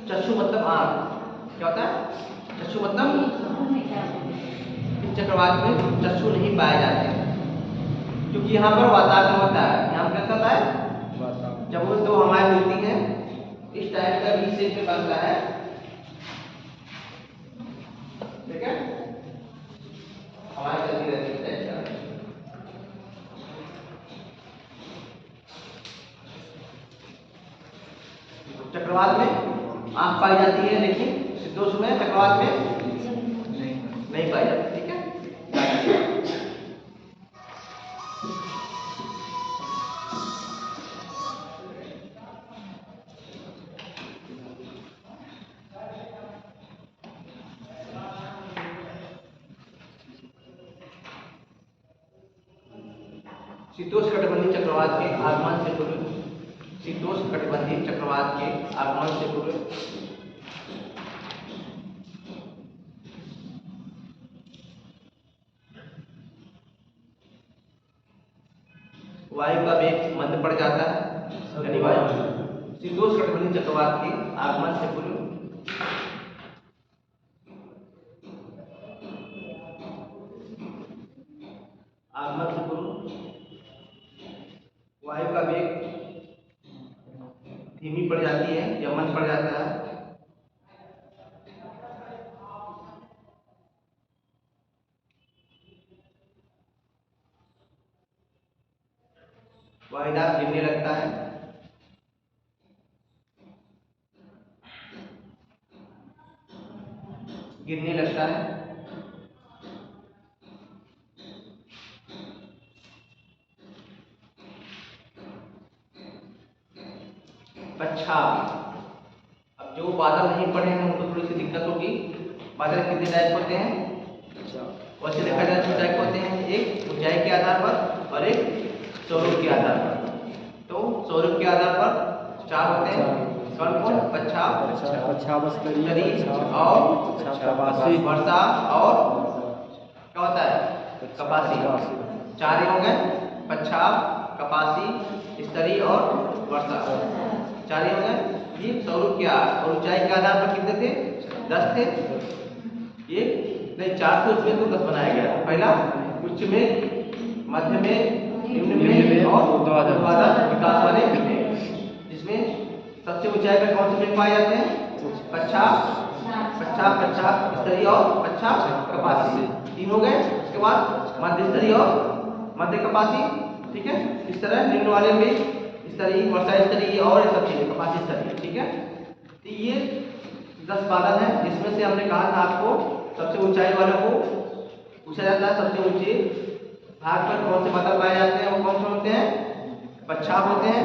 चक्षु मतलब आंख, क्या होता है? चक्षु मतलब चक्रवात में चक्षु नहीं पाए जाते, क्योंकि यहाँ पर वाताग्र होता है। यहाँ पर क्या होता है? जब वो दो हवाएं मिलती हैं, इस टाइप का वी शेप में बनता है। ठीक है, हवाएं चलती रहती है इस टाइप का। चक्रवात में आंख पाई जाती है, लेकिन शीतोष्ण में चक्रवात में नहीं पाई जाती। ठीक है, शीतोष्णकटिबंधीय चक्रवात के आगमन से पूर्व, शीतोष्णकटिबंधीय चक्रवात के आगमन से पूर्व वायु का वेग मंद पड़ जाता है, यानी वायु शीतोष्णकटिबंधीय चक्रवात के आगमन से पूर्व वायु का वेग धीमी पड़ जाती है या मंद पड़ जाता है। वायुदाब गिरने लगता है। गिरने लगता है। पच्छाद, अब जो बादल नहीं पड़े हैं उनको थोड़ी सी दिक्कत होगी। बादल कितने टाइप होते हैं? वैसे देखा जाए तो टाइप होते हैं, एक ऊंचाई के आधार पर और एक स्वरूप के आधार पर। तो स्वरूप के आधार पर 4 होते हैं। कौन कौन? पच्छाद, स्तरी और वर्षा और क्या होता है? कपासी। 4 हो गए, पच्छाद, कपासी, स्तरी और वर्षा। 4 हो गए। ये स्वरूप के और ऊंचाई के आधार पर कितने थे? 10 थे। ये नहीं 4 थे, उसमें तो 10 बनाया गया। पहला उच्च में, मध्य में, निम्न में और ऊर्ध्वाधर विकास वाले में, जिसमें सबसे ऊंचाई पर कौन से मेघ पाए जाते हैं? पच्छाद, स्तरी और कपासी। 3 हो गए। उसके बाद मध्य स्तरी और मध्य कपासी। ठीक है। इस तरह निम्न वाले में स्तरी, वर्षा स्तरी और ये सब चीजें कपासी स्तरी। ठीक है। तो ये 10 बादल हैं, जिसमें से हमने कहा था आपको सबसे ऊंचाई वालों को पूछा जाता है। सबसे ऊंचे भाग पर कौन से बादल पाए जाते हैं? वो कौन से होते हैं? पच्छाद होते हैं।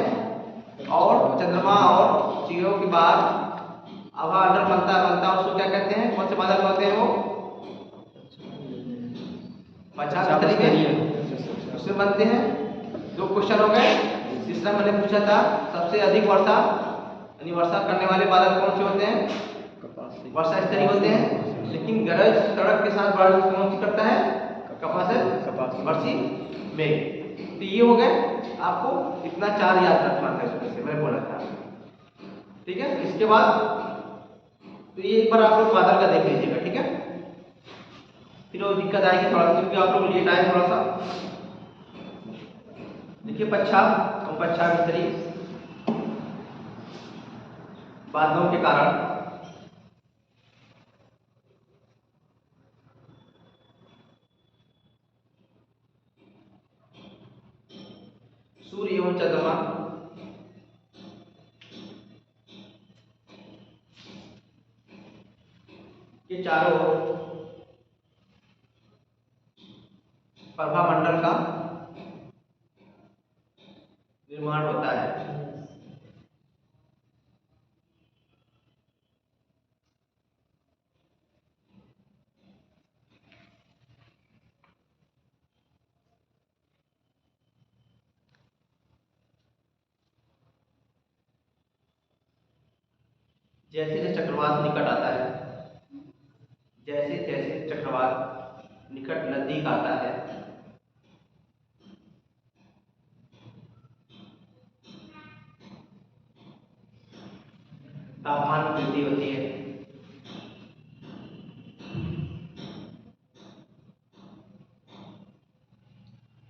और चंद्रमा और चिड़ियों के बाद हवा अंडर बनता उसको क्या कहते हैं? कौन से बादल होते हैं? वो पच्छाद स्तरी में उसमें बनते हैं। 2 क्वेश्चन हो गए। तीसरा मैंने पूछा था सबसे अधिक वर्षा यानी वर्षा करने वाले बादल कौन से होते हैं? वर्षा स्तरी होते हैं। लेकिन गरज तड़क के साथ बारिश कौन सी करता है? कपासी मेघ। तो ये हो गए। आपको इतना 4 याद रखना था, इसमें से मैंने बोला था। ठीक है। इसके बाद तो ये एक बार आप लोग बादल का देख लीजिएगा। ठीक है। फिर वो दिक्कत आएगी थोड़ा सा, क्योंकि आप लोग लेट आए थोड़ा सा। देखिए पच्छाद और पच्छाद स्तरी बादलों के कारण सूर्य एवं चंद्रमा के चारों ओर प्रभामंडल का निर्माण होता है। जैसे जैसे चक्रवात निकट आता है, जैसे जैसे चक्रवात निकट नजदीक आता है, तापमान में वृद्धि होती है।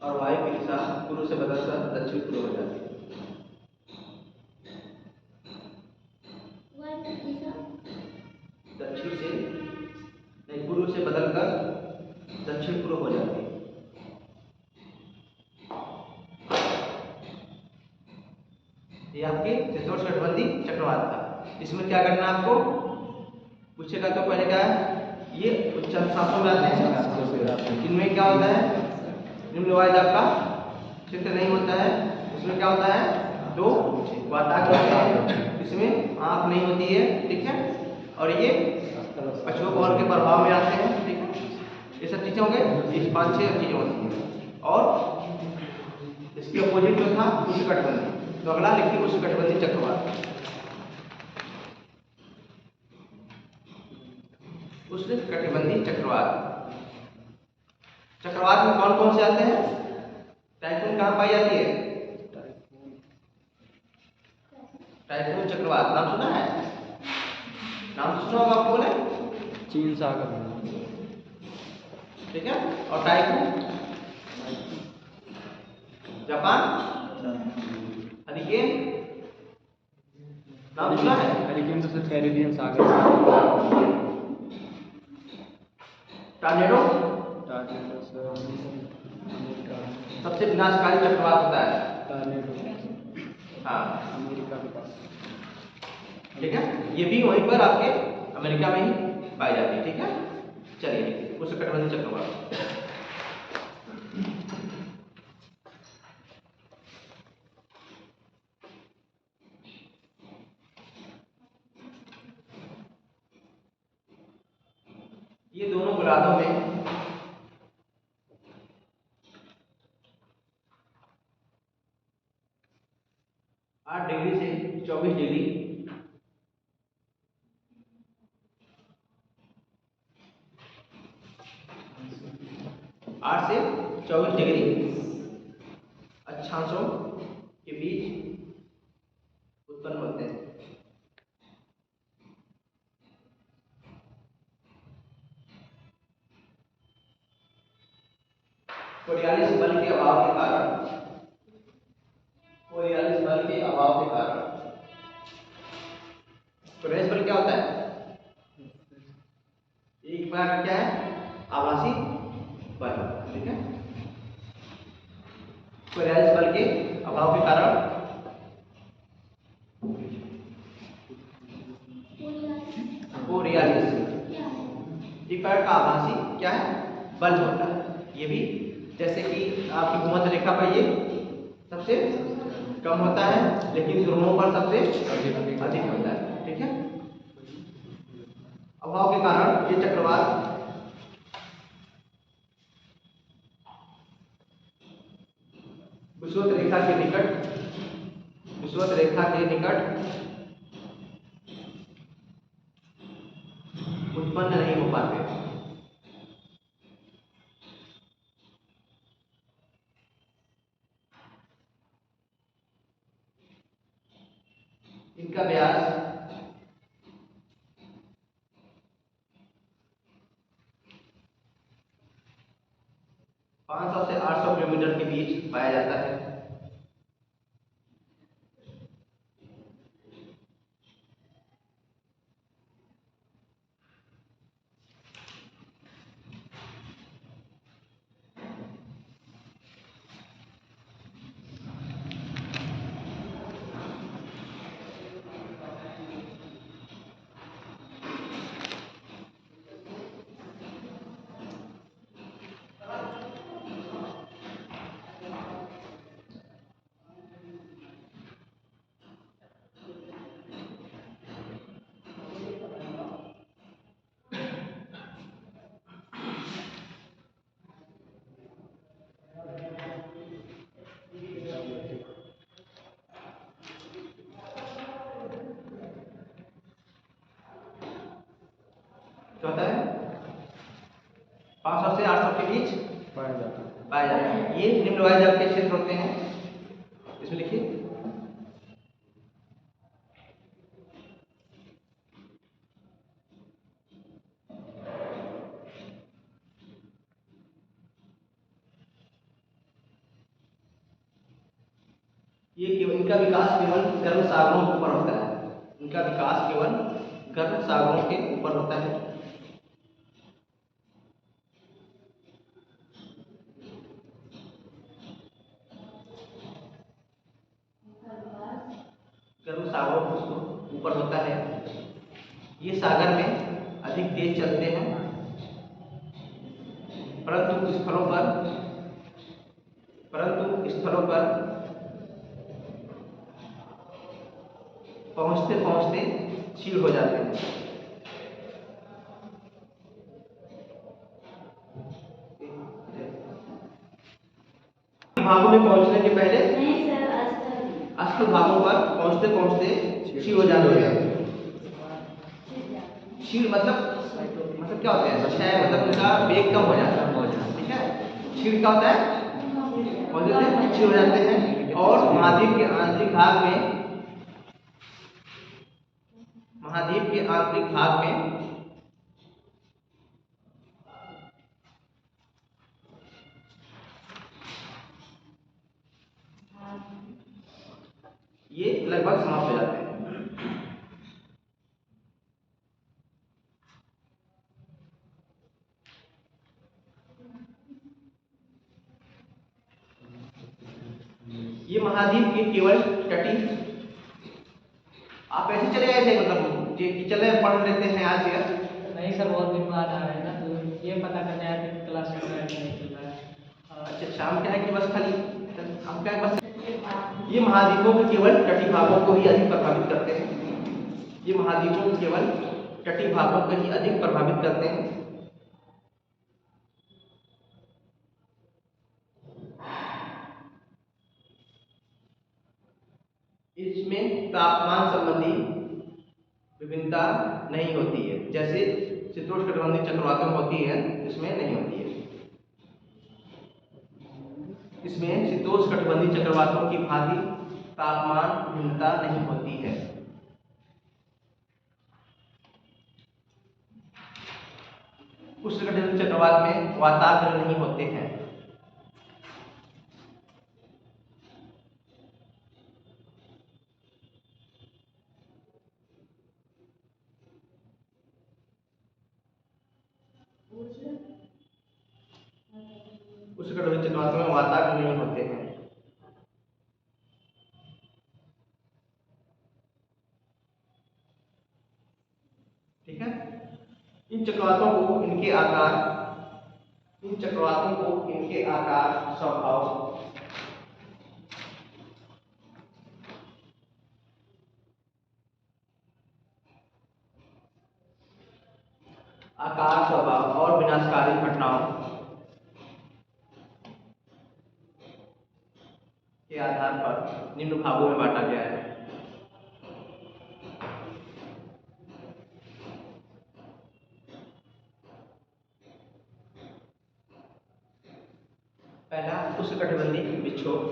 और वायु की दिशा पूर्व से बदलकर दक्षिण पूर्व हो जाती है। दक्षिण से नहीं, पूर्व से बदलकर दक्षिण पूर्व हो जाती है। ये आपके शीतोष्णकटिबंधीय चक्रवात था। इसमें क्या करना है आपको? पूछेगा तो पहले क्या है? ये उच्च स्थानों में आते हैं। इनमें क्या होता है? निम्न वायुदाब का क्षेत्र नहीं होता है। उसमें क्या होता है? 2 वातावरण होते हैं। इसमें आँख नहीं होती है। ठीक है। और ये पश्चिम बंगाल के प्रभाव में आते हैं। ठीक है। ये सब चीजें हो गए। 5-6 चीजें होती हैं। और इसके अपोजिट जो था उष्णकटिबंधीय। तो अगला लिखिए उष्णकटिबंधीय चक्रवात। उष्णकटिबंधीय चक्रवात। चक्रवात में कौन कौन से आते हैं? टाइफून कहाँ पाई जाती है? टाइफून चक्रवात नाम सुना है? नाम सुना होगा आपको बोले? चीन सागर में। ठीक है। और टाइफून जापान। हरिकेन नाम सुना है? हरिकेन तो सर कैरिबियन सागर में। Tornado tornado sir America. सबसे विनाशकारी चक्रवात होता है। टॉर्नेडो हाँ अमेरिका के पास। ठीक है, ये भी वहीं पर आपके अमेरिका में ही पाई जाती है। ठीक है, चलिए उष्णकटिबंधीय चक्रवात। ये दोनों गोलार्धों में 8 डिग्री से 24 डिग्री 8 से 24 डिग्री अक्षांशों के बीच उत्पन्न होते हैं। कोरियालिस बल के अभाव के कारण कोरियालिस बल के अभाव के कारण कोरियालिस बल क्या होता है? एक प्रकार क्या है? आभासी बल। ठीक है, कोरियालिस बल के अभाव के कारण कोरियालिस एक प्रकार का आभासी क्या है? बल होता है। ये भी जैसे कि आपकी भूमध्य रेखा पर ये सबसे कम होता है, लेकिन ध्रुवों पर सबसे अधिक होता है। ठीक है, अभाव के कारण ये चक्रवात विषुवत रेखा के निकट उत्पन्न नहीं हो पाते। इनका व्यास 500 से 800 किलोमीटर के बीच पाया जाता है। क्या होता है? 500 से 800 के बीच पाया जाता है। ये निम्न वायुदाब के क्षेत्र होते हैं। इसमें लिखिए ये केवल इनका विकास केवल गर्म सागरों के ऊपर होता है। इनका विकास केवल गर्म सागरों के ऊपर होता है। गर्म सागरों के ऊपर होता है। ये सागर में अधिक तेज चलते हैं, परंतु स्थलों पर पहुंचते पहुंचते क्षीण हो जाते हैं। भागों में पहुंचने के पहले भागों पर पहुंचते पहुंचते क्षीण हो जाते हैं। क्षीण मतलब क्या होता है, क्षय मतलब उनका वेग कम हो जाता है, ठीक है। क्षीण क्या होता है, क्षीण हो जाते हैं। और महाद्वीप के आंतरिक भाग में ये लगभग समाप्त हो जाते हैं। ये महाद्वीप के केवल तटीय, आप ऐसे चले आए थे मतलब कि चले पढ़ लेते हैं आज या नहीं सर, बहुत दिन बाद आ रहे हैं ना, तो ये पता करने आए थे कि क्लास चल रहा है कि नहीं चल रहा है। अच्छा, शाम क्या है कि बस खाली हम क्या बस ये महाद्वीपों के केवल तटीय भागों को ही अधिक प्रभावित करते हैं। ये महाद्वीपों के केवल तटीय भागों को ही अधिक प्रभावित करते हैं। इसमें तापमान संबंधी विभिन्नता नहीं होती है, जैसे शीतोष्णकटिबंधीय चक्रवातों में होती है, इसमें नहीं होती है। इसमें शीतोष्णकटिबंधीय चक्रवातों की भांति तापमान भिन्नता नहीं होती है। उष्णकटिबंधीय चक्रवात में वातावरण नहीं होते हैं। उष्णकटिबंधीय चक्रवातों में वातावरण नहीं होते हैं। ठीक है। इन चक्रवातों को इनके आकार, स्वभाव, और विनाशकारी घटनाओं के आधार पर निम्न भागों में बांटा गया है। पहला, उष्णकटिबंधीय विक्षोभ।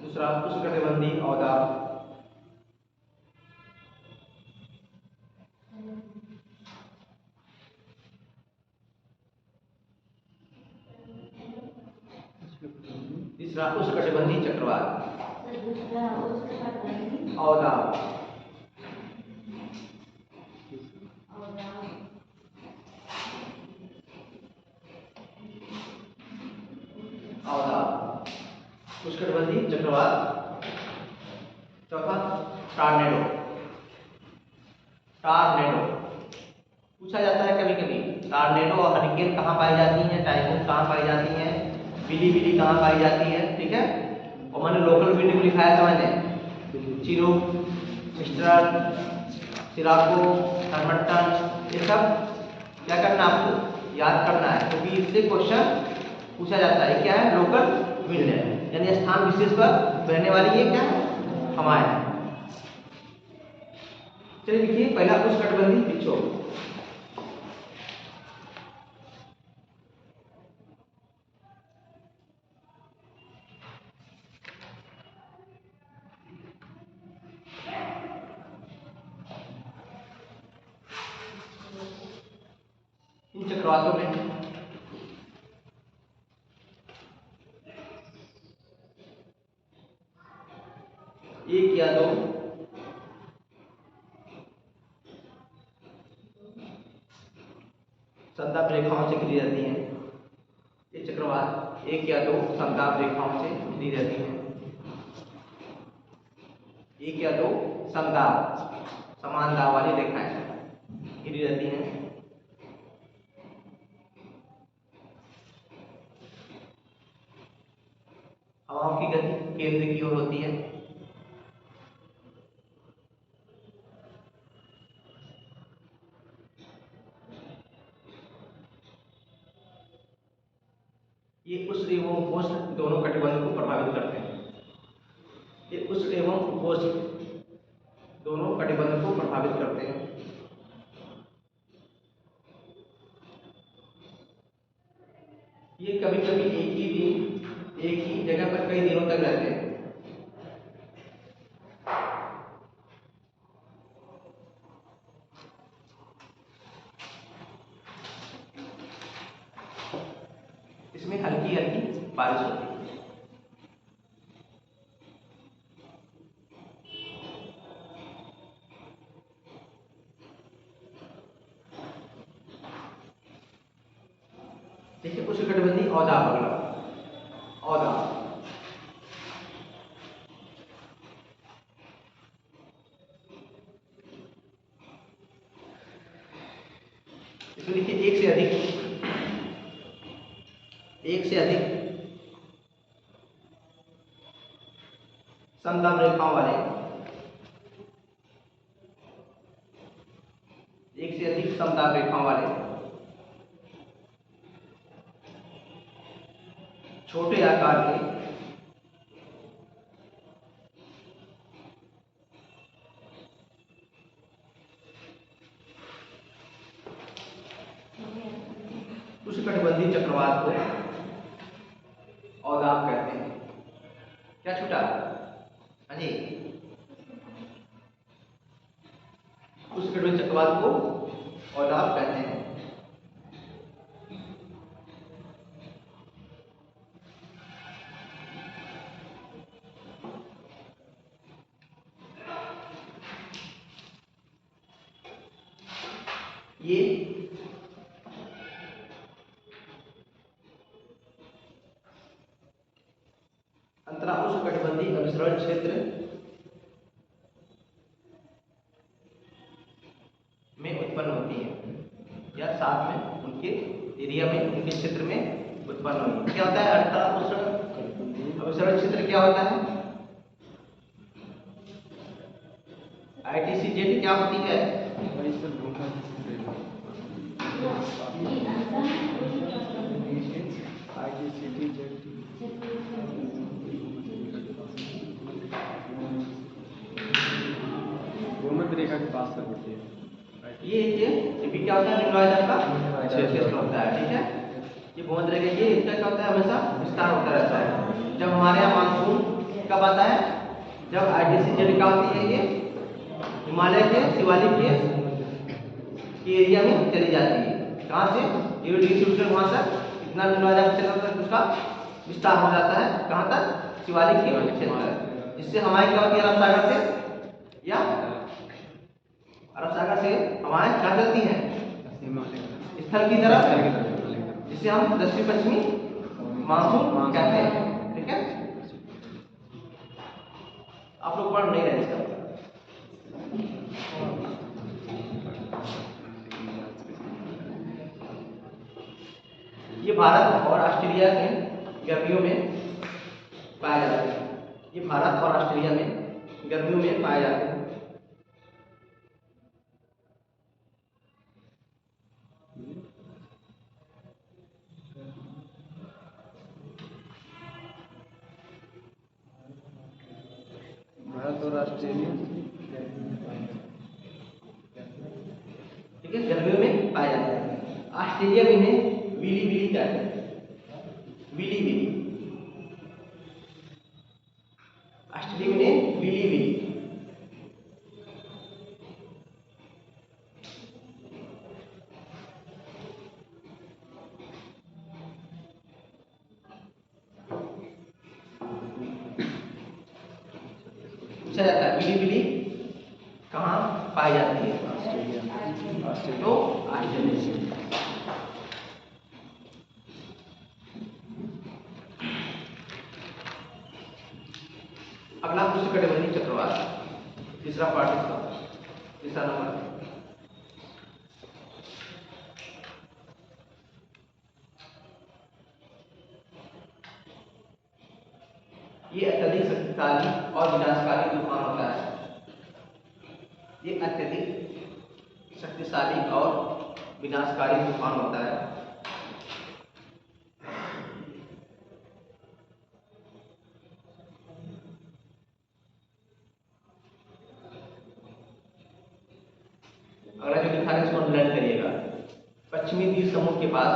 दूसरा, उष्णकटिबंधीय अवदाब। तीसरा, उष्णकटिबंधीय चक्रवात अवदाब। उष्णकटिबंधीय चक्रवात। चौथा, टॉर्नेडो। पूछा जाता है कभी कभी, टॉर्नेडो और हरिकेन कहाँ पाई जाती हैं, टाइफून कहाँ पाई जाती हैं, बिली कहाँ पाई जाती है। ठीक है। और मैंने लोकल वीडियो में लिखाया था, मैंने चिरो, मिस्टर, सिराको, हरमट्टन, ये सब क्या करना आपको याद करना है, क्योंकि इससे क्वेश्चन पूछा जाता है। क्या है, लोकल विंड है, यानी स्थान विशेष पर बहने वाली ये क्या है, हवाएं है। चलिए देखिए, पहला उष्णकटिबंधीय विक्षोभ। इन चक्रवातों में एक या दो संताप रेखाओं से घिरी रहती हैं। ये चक्रवात एक या दो संताप रेखाओं से घिरी रहती हैं। एक या दो समदाब, समान दाब वाली रेखाएं घिरी रहती हैं। हवाओं की गति केंद्र की ओर होती है। ये उष्ण एवं उपोष्ण दोनों कटिबंध को प्रभावित करते हैं। ये उष्ण एवं उपोष्ण दोनों कटिबंध को प्रभावित करते हैं। ये कभी कभी एक ही जगह पर कई दिनों तक रहते हैं। इसमें हल्की हल्की बारिश होती है। देखिए उष्णकटिबंधीय औदाब अगला औदाब। इसमें देखिए एक से अधिक समदाब रेखाओं वाले, एक से अधिक समदाब रेखाओं वाले छोटे आकार के उष्णकटिबंधीय चक्रवात को औदाब कहते हैं। क्या छूटा? हाँ जी, उष्णकटिबंधीय चक्रवात को औदाब कहते हैं। ये अंतरा उष्णकटिबंधीय अभिसरण क्षेत्र में उत्पन्न होती है या साथ में उनके एरिया में, उनके क्षेत्र में उत्पन्न होती है। क्या होता है अंतरा उष्ण अभिसरण क्षेत्र? क्या होता है? ITCZ क्या होती है? भूमध्य रेखा के पास से होती है। ये भी क्या होता है? निम्नवायुदाब का क्षेत्र होता है। ठीक है, ये भूमध्य रेखा, ये इसका क्या होता है? हमेशा विस्तार होता रहता है। जब हमारे यहाँ मानसून कब आता है? जब ITCZ क्या होती है? ये हिमालय के शिवालिक के एरिया में चली जाती है। कहाँ से? 0 डिग्री सेल्सियस वहाँ तक इतना निम्नवायुदाब क्षेत्र तक उसका विस्तार हो जाता है। कहाँ तक? शिवालिक के क्षेत्र। इससे हमारे क्या होती है? अरब सागर से या अरब सागर से हवाएं क्या चलती हैं? स्थल की तरफ, जिसे हम दक्षिण पश्चिमी मानसून कहते हैं। ठीक है, आप लोग पढ़ नहीं रहे इसका। ये भारत और ऑस्ट्रेलिया में गर्मियों में पाए जाते हैं। ये भारत और ऑस्ट्रेलिया में गर्मियों में पाए जाते हैं। भारत और ऑस्ट्रेलिया ठीक है, गर्मियों में पाए जाते हैं। ऑस्ट्रेलिया में इन्हें विली विली कहते हैं। विली विली, ऑस्ट्रेलिया में इन्हें विली विली। पूछा जाता है विली विली कहाँ पाई जाती है? तो ऑस्ट्रेलिया। अगला उष्णकटिबंधीय चक्रवात, तीसरा पार्ट इसका, तीसरा नंबर। ये अत्यधिक शक्तिशाली और विनाशकारी तूफान होता है। ये अत्यधिक शक्तिशाली और विनाशकारी तूफान होता है। द्वीप समूह के पास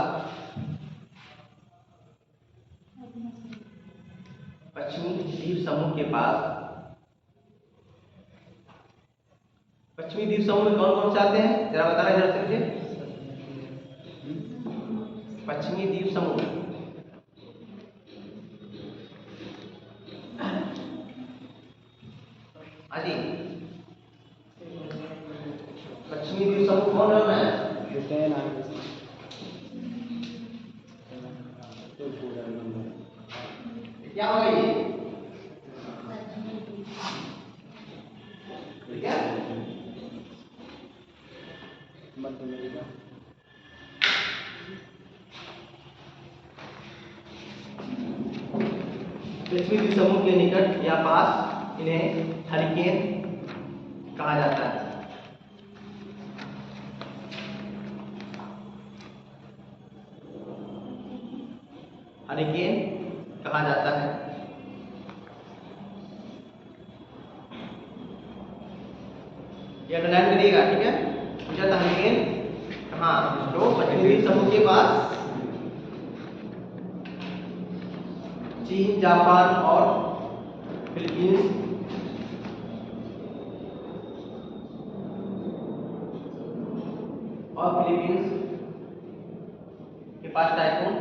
पश्चिमी द्वीप समूह के पास पश्चिमी द्वीप समूह में कौन कौन से आते हैं जरा बताना जरा से मुझे। पश्चिमी द्वीप समूह आदि पश्चिमी द्वीप समूह कौन है मैं ब्रिटेन आएंगे तो पूरा नंबर क्या होगा ये ठीक है मध्य अमेरिका पृथ्वी के समूह के निकट या पास इन्हें हरिकेन कहा जाता है। हरिकेन कहा जाता है। ये अंडरलाइन करिएगा ठीक है। पूछा था हरिकेन कहाँ तो पश्चिमी समूह के पास चीन जापान और फिलीपींस के पास टाइफून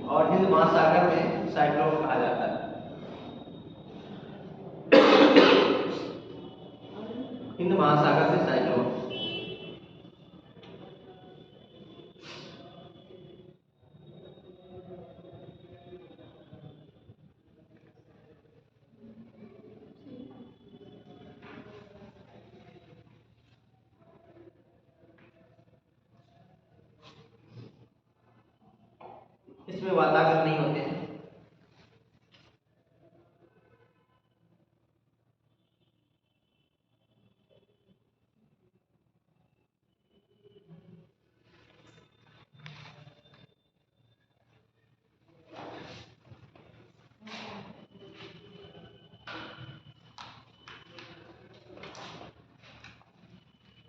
और हिंद महासागर में साइक्लोन कहा जाता है। हिंद महासागर से साइक्लोन इसमें वातावरण नहीं होते हैं।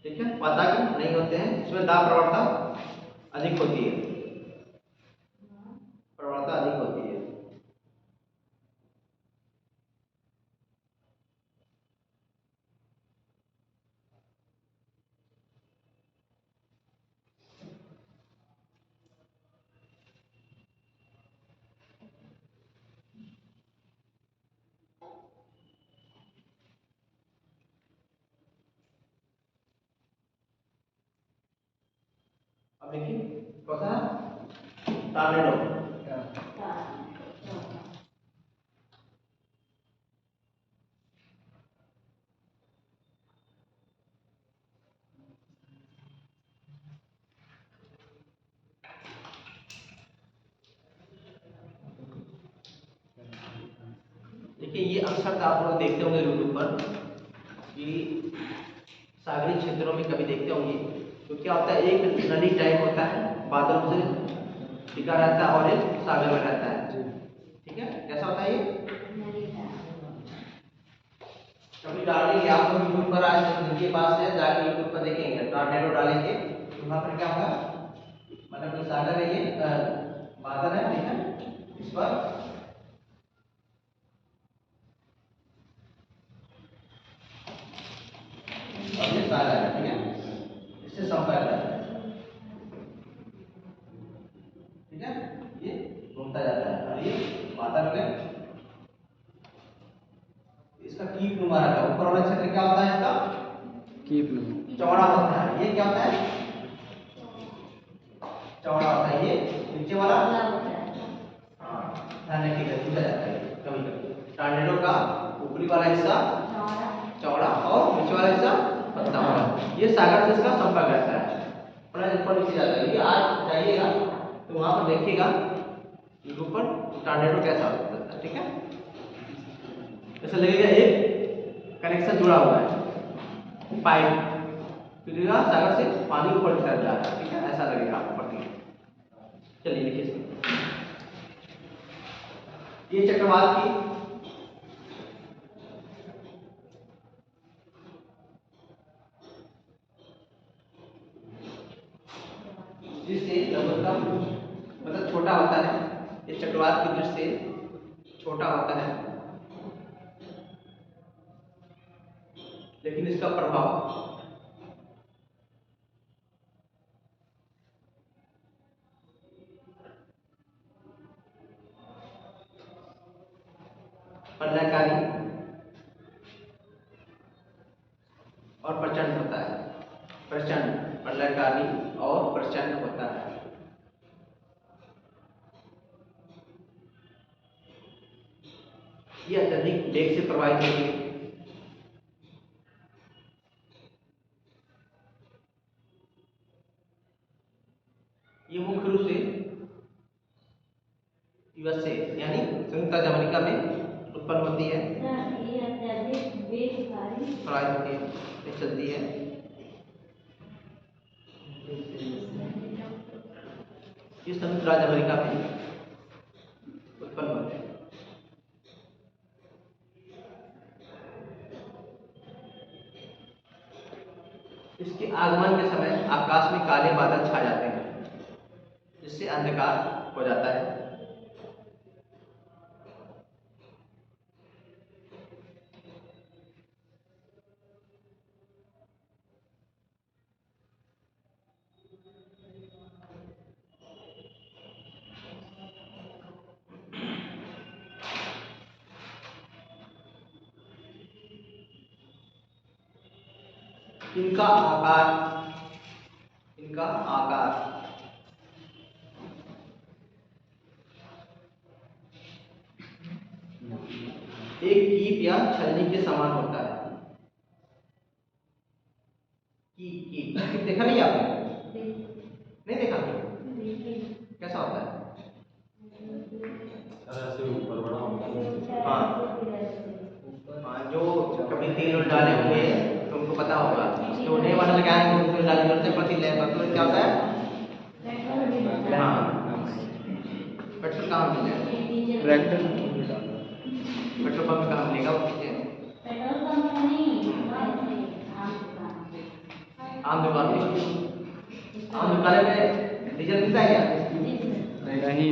ठीक है वातावरण नहीं होते हैं। इसमें दाब प्रवणता अधिक होती है। प्रवणता अधिक होती है। अब देखिए कौन सा टॉर्नेडो देखिए ये अक्सर आप लोग देखते होंगे यूट्यूब पर कि सागरी क्षेत्रों में कभी देखते होंगे तो क्या होता है एक नदी टाइप होता है बादलों से टिका रहता है और एक सागर में रहता है। ठीक है कैसा होता है ये कभी डालेंगे आप लोग यूट्यूब पर आज जिनके पास है जाके यूट्यूब पर देखेंगे टॉर्नेडो डालेंगे तो वहां पर क्या होगा मतलब जो सागर है ये बादल है ठीक है इस पर और ये सागर है ठीक है इससे संपर्क रहता है। ठीक है ये घूमता जाता है और ये बादल में इसका कीप नुमा रहता है। ऊपर वाला क्षेत्र क्या होता है इसका कीप नुमा चौड़ा होता है। ये क्या होता है चौड़ा होता है। ये नीचे वाला हाँ ध्यान रखिएगा टूटा जाता है कभी कभी। टॉर्नेडो का ऊपरी वाला हिस्सा चौड़ा और नीचे वाला हिस्सा पतला होगा। ये सागर से इसका संपर्क रहता है ऊपर नीचे जाता है। ये आज जाइएगा तो वहां पर देखिएगा यूट्यूब पर टॉर्नेडो कैसा होता है। ठीक है ऐसा लगेगा एक कनेक्शन जुड़ा हुआ है पाइप फिर सागर से पानी ऊपर की तरफ जा रहा है। ठीक है ऐसा लगेगा आपको पढ़ने। चलिए लिखिए ये चक्रवात की जिससे लघुत्तम मतलब छोटा होता है, ये चक्रवात की दृष्टि से छोटा होता है, लेकिन इसका प्रभाव प्रलयकारी और प्रचंड होता है। प्रचंड, प्रलयकारी और प्रचंड होता है। ये अत्यधिक वेग से प्रवाहित होती है। ये मुख्य रूप से यूएस से यानी संयुक्त राज्य अमेरिका में उत्पन्न होती है, ये अत्यधिक वेगकारी प्रवाहित होती है, ये चलती है। ये संयुक्त राज्य अमेरिका में उत्पन्न होते हैं। इसके आगमन के समय आकाश में काले बादल छा जाते हैं, जिससे अंधकार हो जाता है। इनका आकार एक कीप या छलनी के समान होता है। कीप देखा नहीं आपने? नहीं देखा? कैसा होता है? हाँ, जो कभी तेल और डाले होंगे तो उनको पता होगा, जो नए वाला लगाएंगे उसको डालने की जरूरत नहीं पड़ती है। मतलब क्या होता है? हाँ, पेट्रोल कहाँ मिलेगा? ट्रैक्टर पेट्रोल पंप में कहाँ मिलेगा वो चीजें? पेट्रोल पंप में नहीं, आम दुकान में। आम दुकान में डीजल मिलता है क्या? नहीं